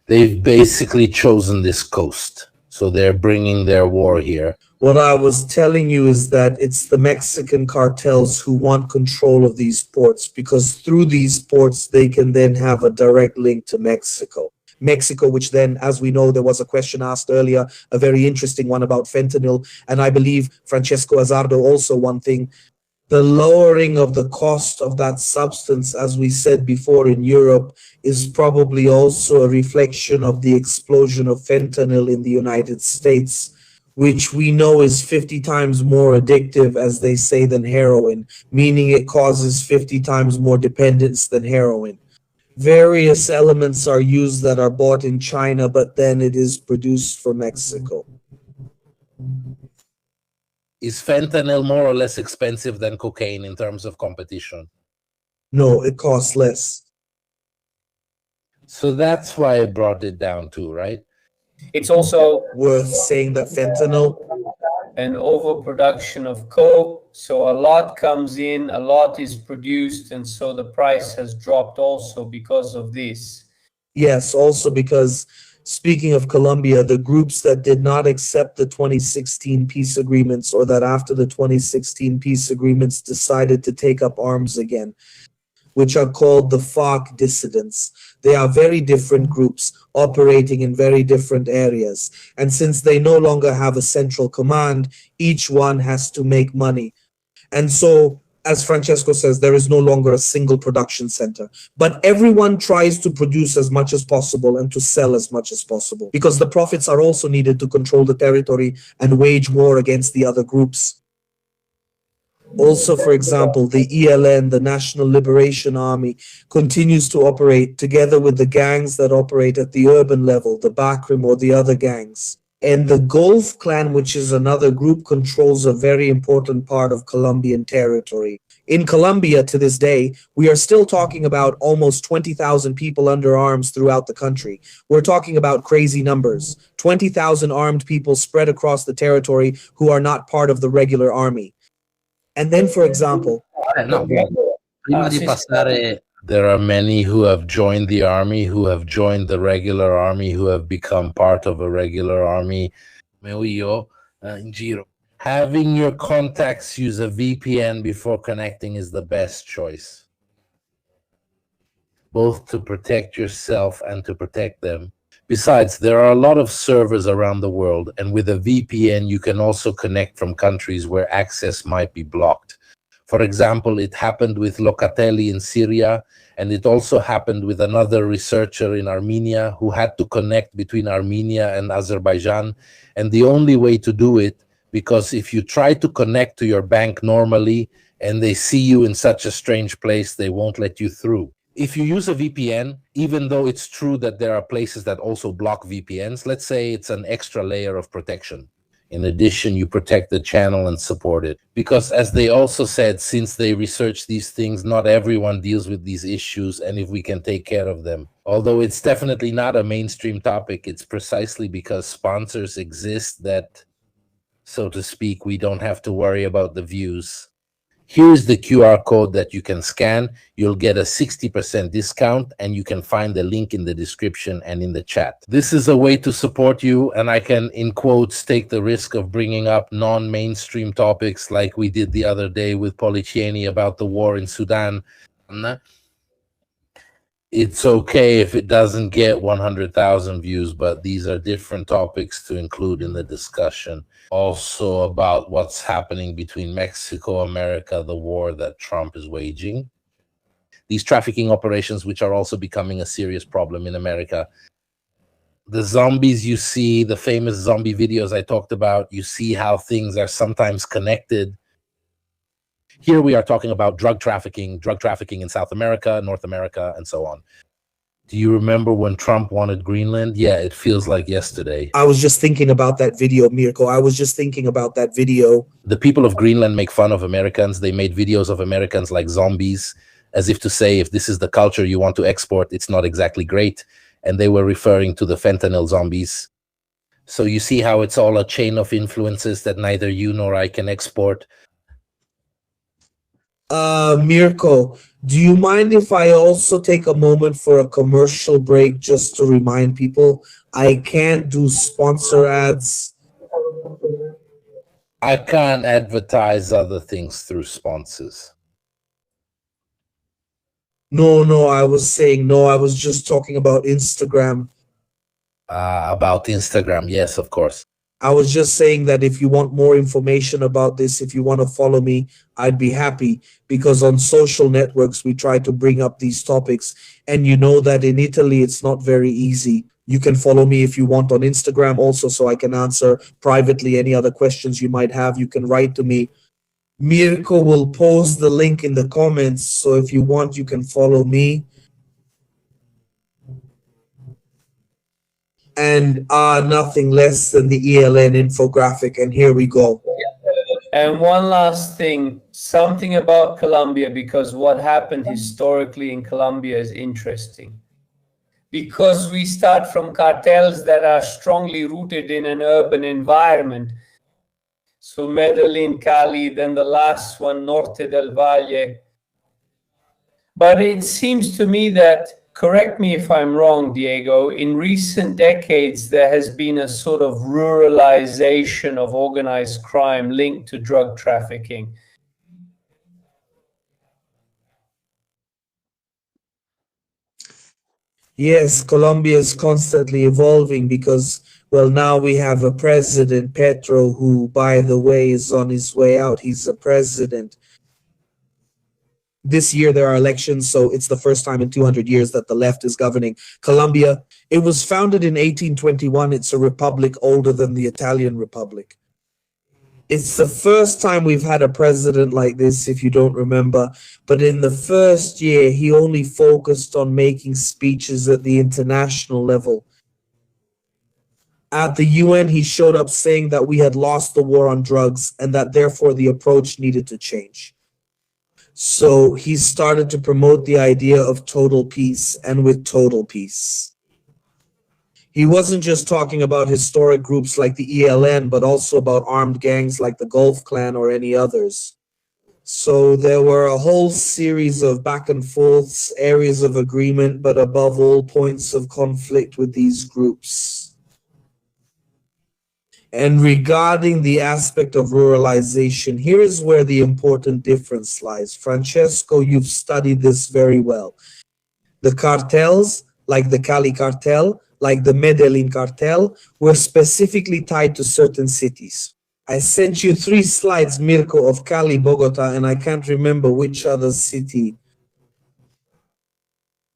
They've basically chosen this coast, so they're bringing their war here. What I was telling you is that it's the Mexican cartels who want control of these ports, because through these ports, they can then have a direct link to Mexico. Mexico, which then, as we know, there was a question asked earlier, a very interesting one about fentanyl. And I believe, Francesco Azzardo, also one thing, the lowering of the cost of that substance, as we said before in Europe, is probably also a reflection of the explosion of fentanyl in the United States, which we know is 50 times more addictive, as they say, than heroin, meaning it causes 50 times more dependence than heroin. Various elements are used that are bought in China, but then it is produced for Mexico. Is fentanyl more or less expensive than cocaine in terms of competition? No, it costs less. So that's why I brought it down too, right? It's also worth saying that fentanyl an overproduction of coke, so a lot comes in, a lot is produced, and so the price has dropped also because of this. Yes, also because, speaking of Colombia, the groups that did not accept the 2016 peace agreements, or that after the 2016 peace agreements decided to take up arms again, which are called the FARC dissidents. They are very different groups operating in very different areas. And since they no longer have a central command, each one has to make money. And so, as Francesco says, there is no longer a single production center. But everyone tries to produce as much as possible and to sell as much as possible, because the profits are also needed to control the territory and wage war against the other groups. Also, for example, the ELN, the National Liberation Army, continues to operate together with the gangs that operate at the urban level, the Bakrim or the other gangs. And the Gulf Clan, which is another group, controls a very important part of Colombian territory. In Colombia, to this day, we are still talking about almost 20,000 people under arms throughout the country. We're talking about crazy numbers. 20,000 armed people spread across the territory who are not part of the regular army. And then, for example, there are many who have joined the army, who have joined the regular army, who have become part of a regular army. Having your contacts use a VPN before connecting is the best choice, both to protect yourself and to protect them. Besides, there are a lot of servers around the world, and with a VPN, you can also connect from countries where access might be blocked. For example, it happened with Locatelli in Syria, and it also happened with another researcher in Armenia who had to connect between Armenia and Azerbaijan. And the only way to do it, because if you try to connect to your bank normally and they see you in such a strange place, they won't let you through. if you use a VPN, even though it's true that there are places that also block VPNs, let's say it's an extra layer of protection. In addition, you protect the channel and support it. Because as they also said, since they research these things, not everyone deals with these issues, and if we can take care of them. Although it's definitely not a mainstream topic, it's precisely because sponsors exist that, so to speak, we don't have to worry about the views. Here's the QR code that you can scan. You'll get a 60% discount, and you can find the link in the description and in the chat. This is a way to support you, and I can, in quotes, take the risk of bringing up non-mainstream topics like we did the other day with Policieni about the war in Sudan. It's okay if it doesn't get 100,000 views, but these are different topics to include in the discussion. Also about what's happening between Mexico, America, the war that Trump is waging. These trafficking operations, which are also becoming a serious problem in America. The zombies you see, the famous zombie videos I talked about, you see how things are sometimes connected. Here we are talking about drug trafficking in South America, North America, and so on. Do you remember when Trump wanted Greenland? Yeah, it feels like yesterday. I was just thinking about that video, Mirko. I was just thinking about that video. The people of Greenland make fun of Americans. They made videos of Americans like zombies, as if to say, if this is the culture you want to export, it's not exactly great. And they were referring to the fentanyl zombies. So you see how it's all a chain of influences that neither you nor I can export. Mirko, do you mind if I also take a moment for a commercial break just to remind people I can't do sponsor ads? I can't advertise other things through sponsors. No, I was just talking about Instagram. About Instagram, yes, of course. I was just saying that if you want more information about this, if you want to follow me, I'd be happy, because on social networks, we try to bring up these topics. And you know that in Italy, it's not very easy. You can follow me if you want on Instagram also, so I can answer privately any other questions you might have. You can write to me. Mirko will post the link in the comments. So if you want, you can follow me. And nothing less than the ELN infographic. And here we go. And one last thing, something about Colombia, because what happened historically in Colombia is interesting. Because we start from cartels that are strongly rooted in an urban environment. So Medellin, Cali, then the last one, Norte del Valle. But it seems to me that, correct me if I'm wrong, Diego, in recent decades, there has been a sort of ruralization of organized crime linked to drug trafficking. Yes, Colombia is constantly evolving because, well, now we have a president, Petro, who, by the way, is on his way out. He's a president. This year there are elections, so it's the first time in 200 years that the left is governing Colombia. It was founded in 1821. It's a republic older than the Italian Republic. It's the first time we've had a president like this, if you don't remember. But in the first year, he only focused on making speeches at the international level. At the UN, he showed up saying that we had lost the war on drugs and that therefore the approach needed to change. So he started to promote the idea of total peace, and with total peace. He wasn't just talking about historic groups like the ELN, but also about armed gangs like the Gulf Clan or any others. So there were a whole series of back and forths, areas of agreement, but above all, points of conflict with these groups. And regarding the aspect of ruralization, here is where the important difference lies. Francesco, you've studied this very well. The cartels, like the Cali cartel, like the Medellin cartel, were specifically tied to certain cities. I sent you 3 slides, Mirko, of Cali, Bogota, and I can't remember which other city,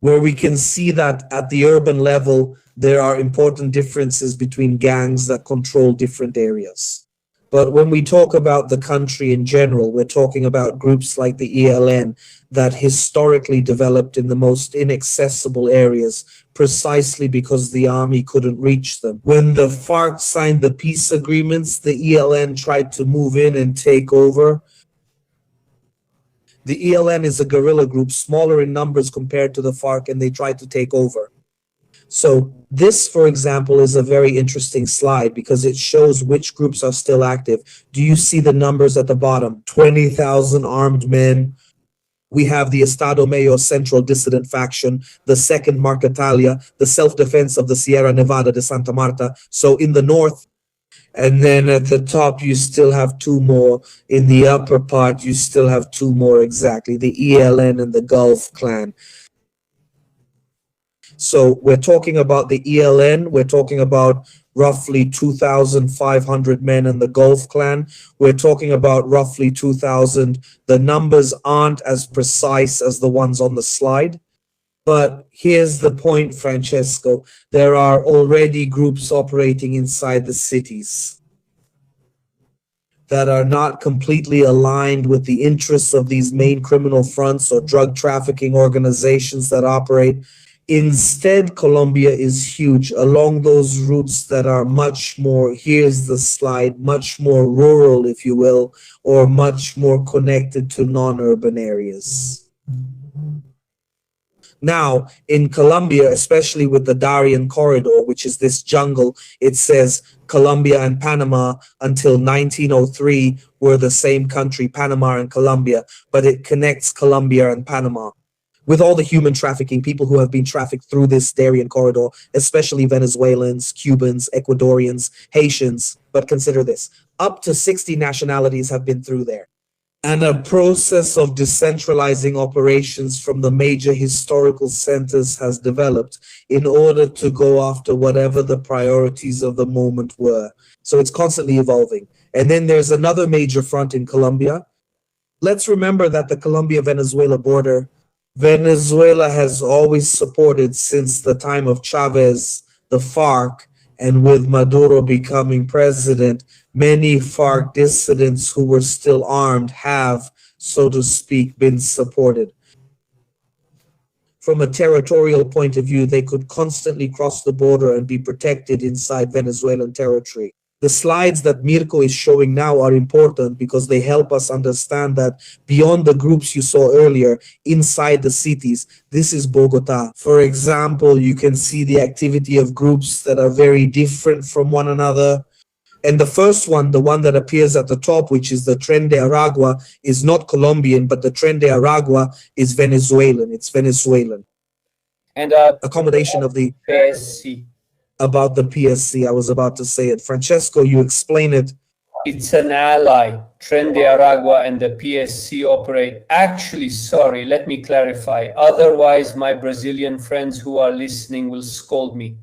where we can see that at the urban level, there are important differences between gangs that control different areas. But when we talk about the country in general, we're talking about groups like the ELN that historically developed in the most inaccessible areas precisely because the army couldn't reach them. When the FARC signed the peace agreements, the ELN tried to move in and take over. The ELN is a guerrilla group, smaller in numbers compared to the FARC, and they tried to take over. So this, for example, is a very interesting slide because it shows which groups are still active. Do you see the numbers at the bottom? 20,000 armed men. We have the Estado Mayor Central Dissident Faction, the Second Marcatalia, the Self-Defense of the Sierra Nevada de Santa Marta. So in the north, and then at the top, you still have two more. In the upper part, you still have two more exactly, the ELN and the Gulf Clan. So we're talking about the ELN, we're talking about roughly 2,500 men in the Gulf Clan. We're talking about roughly 2,000. The numbers aren't as precise as the ones on the slide. But here's the point, Francesco. There are already groups operating inside the cities that are not completely aligned with the interests of these main criminal fronts or drug trafficking organizations that operate. Instead, Colombia is huge along those routes that are much more, here's the slide, much more rural, if you will, or much more connected to non-urban areas. Now, in Colombia, especially with the Darien Corridor, which is this jungle, it says Colombia and Panama until 1903 were the same country, Panama and Colombia, but it connects Colombia and Panama with all the human trafficking, people who have been trafficked through this Darien Corridor, especially Venezuelans, Cubans, Ecuadorians, Haitians. But consider this, up to 60 nationalities have been through there. And a process of decentralizing operations from the major historical centers has developed in order to go after whatever the priorities of the moment were. So it's constantly evolving. And then there's another major front in Colombia. Let's remember that the Colombia-Venezuela border, Venezuela has always supported since the time of Chavez, the FARC, and with Maduro becoming president, many FARC dissidents who were still armed have, so to speak, been supported. From a territorial point of view, they could constantly cross the border and be protected inside Venezuelan territory. The slides that Mirko is showing now are important because they help us understand that beyond the groups you saw earlier, inside the cities, this is Bogota. For example, you can see the activity of groups that are very different from one another. And the first one, the one that appears at the top, which is the Tren de Aragua, is not Colombian, but the Tren de Aragua is Venezuelan. It's Venezuelan. And accommodation of the PSC. About the PSC, I was about to say it. Francesco, you explain it. It's an ally. Tren de Aragua and the PSC operate. Actually, sorry, let me clarify. Otherwise, my Brazilian friends who are listening will scold me.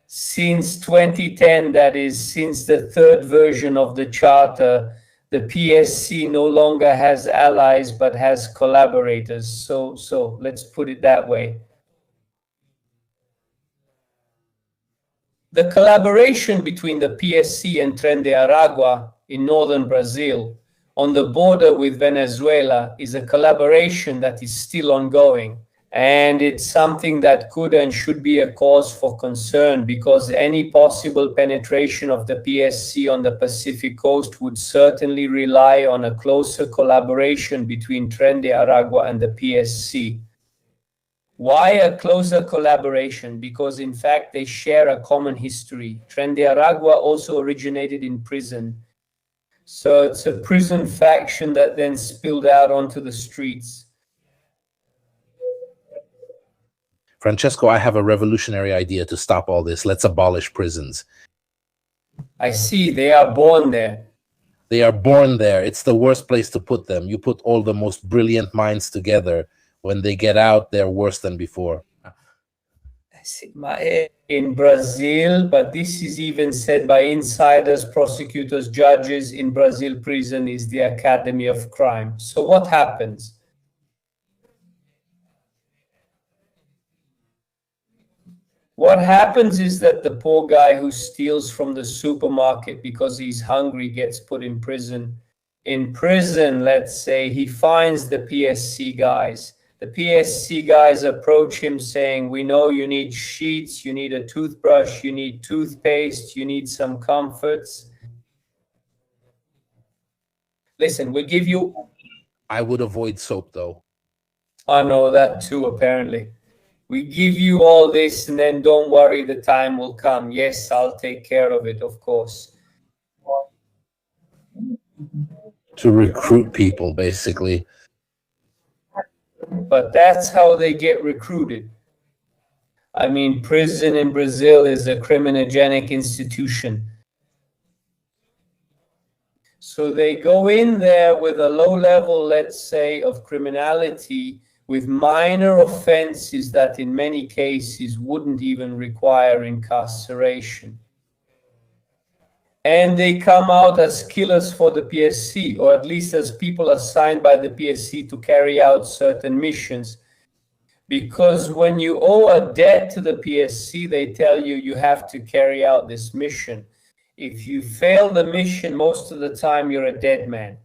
Since 2010, that is, since the third version of the charter, the PSC no longer has allies but has collaborators. So let's put it that way. The collaboration between the PSC and Tren de Aragua in northern Brazil on the border with Venezuela is a collaboration that is still ongoing. And it's something that could and should be a cause for concern because any possible penetration of the PSC on the Pacific coast would certainly rely on a closer collaboration between Tren de Aragua and the PSC. Why a closer collaboration? Because in fact they share a common history. Tren de Aragua also originated in prison. So it's a prison faction that then spilled out onto the streets. Francesco, I have a revolutionary idea to stop all this. Let's abolish prisons. I see, they are born there. They are born there. It's the worst place to put them. You put all the most brilliant minds together. When they get out, they're worse than before. In Brazil, but this is even said by insiders, prosecutors, judges. In Brazil, prison is the academy of crime. So what happens? What happens is that the poor guy who steals from the supermarket because he's hungry gets put in prison. In prison, let's say, he finds the PSC guys. The PSC guys approach him saying, we know you need sheets, you need a toothbrush, you need toothpaste, you need some comforts. Listen, we'll give you... I would avoid soap, though. I know that too, apparently. We give you all this and then don't worry, the time will come. Yes, I'll take care of it, of course. To recruit people, basically. But that's how they get recruited. I mean, prison in Brazil is a criminogenic institution. So they go in there with a low level, let's say, of criminality, with minor offenses that in many cases wouldn't even require incarceration. And they come out as killers for the PSC, or at least as people assigned by the PSC to carry out certain missions. Because when you owe a debt to the PSC, they tell you you have to carry out this mission. If you fail the mission, most of the time you're a dead man.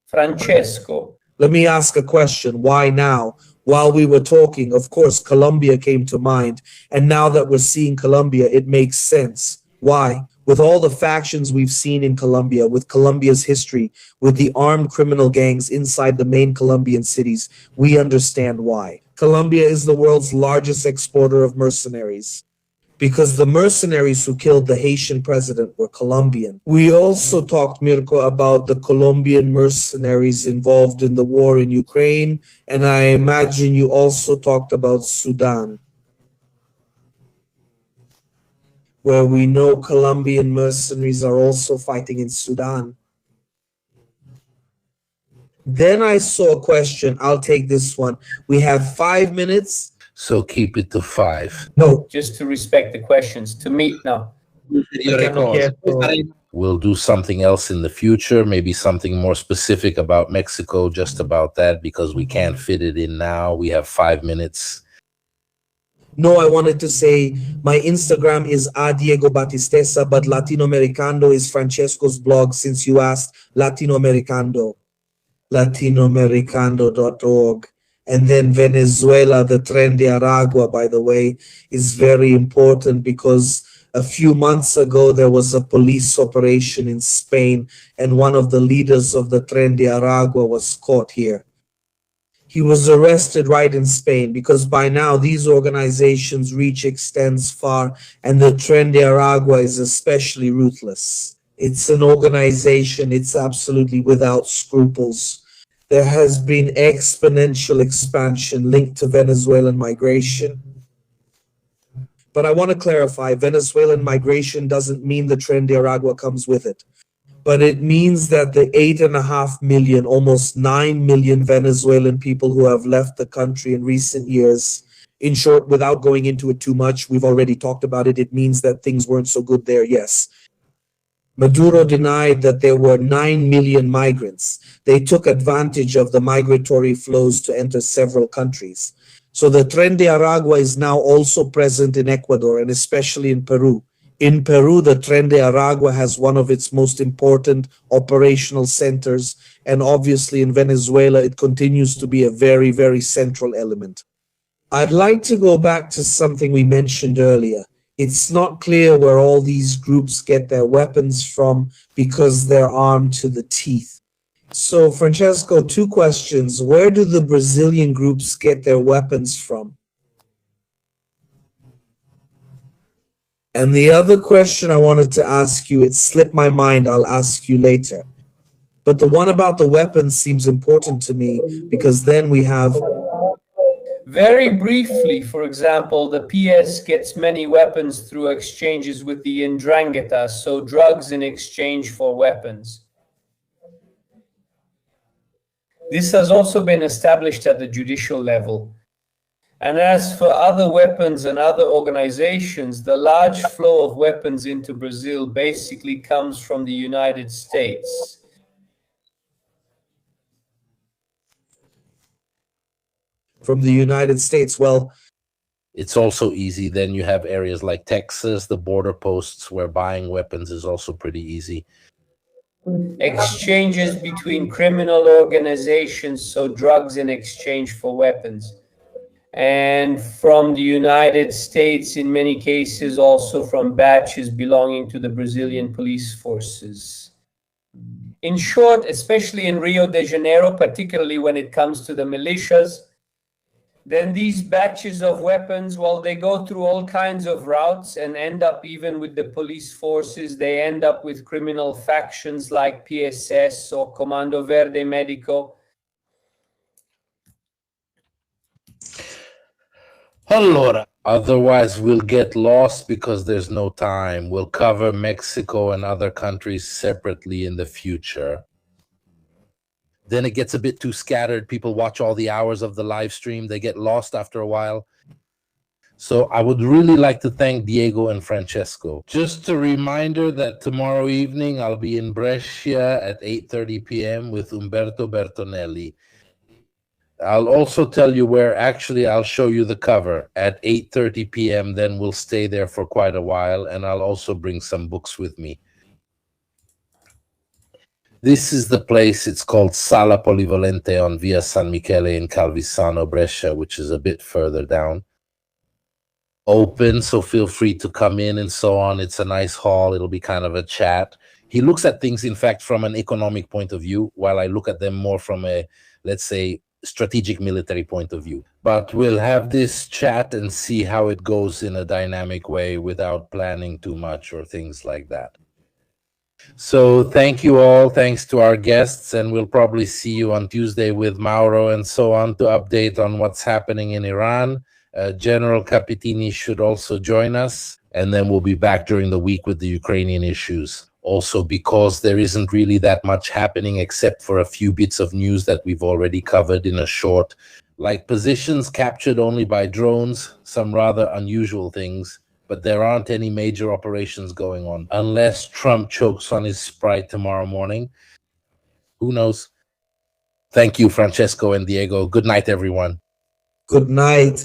Francesco. Let me ask a question. Why now? While we were talking, of course, Colombia came to mind. And now that we're seeing Colombia, it makes sense. Why? With all the factions we've seen in Colombia, with Colombia's history, with the armed criminal gangs inside the main Colombian cities, we understand why. Colombia is the world's largest exporter of mercenaries, because the mercenaries who killed the Haitian president were Colombian. We also talked, Mirko, about the Colombian mercenaries involved in the war in Ukraine, and I imagine you also talked about Sudan, where we know Colombian mercenaries are also fighting in Sudan. Then I saw a question. I'll take this one. We have 5 minutes. So keep it to 5. No. Just to respect the questions. To meet now. We'll do something else in the future, maybe something more specific about Mexico, just about that, because we can't fit it in now. We have 5 minutes. No, I wanted to say my Instagram is Diego Battistessa, but Latinoamericano is Francesco's blog, since you asked. Latinoamericano, latinoamericano.org. And then Venezuela, the Tren de Aragua, by the way, is very important because a few months ago there was a police operation in Spain and one of the leaders of the Tren de Aragua was caught here. He was arrested right in Spain because by now these organizations' reach extends far and the Tren de Aragua is especially ruthless. It's an organization, it's absolutely without scruples. There has been exponential expansion linked to Venezuelan migration. But I want to clarify, Venezuelan migration doesn't mean the Tren de Aragua comes with it. But it means that the 8.5 million, almost 9 million Venezuelan people who have left the country in recent years, in short, without going into it too much, we've already talked about it, it means that things weren't so good there, yes. Maduro denied that there were 9 million migrants. They took advantage of the migratory flows to enter several countries. So the Tren de Aragua is now also present in Ecuador and especially in Peru. In Peru, the Tren de Aragua has one of its most important operational centers, and obviously in Venezuela, it continues to be a very, very central element. I'd like to go back to something we mentioned earlier. It's not clear where all these groups get their weapons from because they're armed to the teeth. So, Francesco, 2 questions. Where do the Brazilian groups get their weapons from? And the other question I wanted to ask you, it slipped my mind, I'll ask you later. But the one about the weapons seems important to me because then we have... Very briefly, for example, the PS gets many weapons through exchanges with the Ndrangheta, so drugs in exchange for weapons. This has also been established at the judicial level. And as for other weapons and other organizations, the large flow of weapons into Brazil basically comes from the United States. From the United States, well, it's also easy. Then you have areas like Texas, the border posts where buying weapons is also pretty easy. Exchanges between criminal organizations, so drugs in exchange for weapons. And from the United States, in many cases, also from batches belonging to the Brazilian police forces. In short, especially in Rio de Janeiro, particularly when it comes to the militias, then these batches of weapons, well, they go through all kinds of routes and end up even with the police forces. They end up with criminal factions like PSS or Comando Verde Medico. Allora, otherwise we'll get lost because there's no time. We'll cover Mexico and other countries separately in the future. Then it gets a bit too scattered. People watch all the hours of the live stream. They get lost after a while. So I would really like to thank Diego and Francesco. Just a reminder that tomorrow evening I'll be in Brescia at 8:30 p.m. with Umberto Bertonelli. I'll also tell you where. Actually, I'll show you the cover at 8:30 p.m. Then we'll stay there for quite a while, and I'll also bring some books with me. This is the place. It's called Sala Polivalente on Via San Michele in Calvisano, Brescia, which is a bit further down. Open, so feel free to come in and so on. It's a nice hall. It'll be kind of a chat. He looks at things, in fact, from an economic point of view, while I look at them more from a, let's say, strategic military point of view. But we'll have this chat and see how it goes in a dynamic way without planning too much or things like that. So thank you all. Thanks to our guests, and we'll probably see you on Tuesday with Mauro and so on to update on what's happening in Iran. General Capitini should also join us, and then we'll be back during the week with the Ukrainian issues. Also, because there isn't really that much happening except for a few bits of news that we've already covered in a short, like positions captured only by drones, some rather unusual things, but there aren't any major operations going on, unless Trump chokes on his Sprite tomorrow morning. Who knows? Thank you, Francesco and Diego. Good night, everyone. Good night.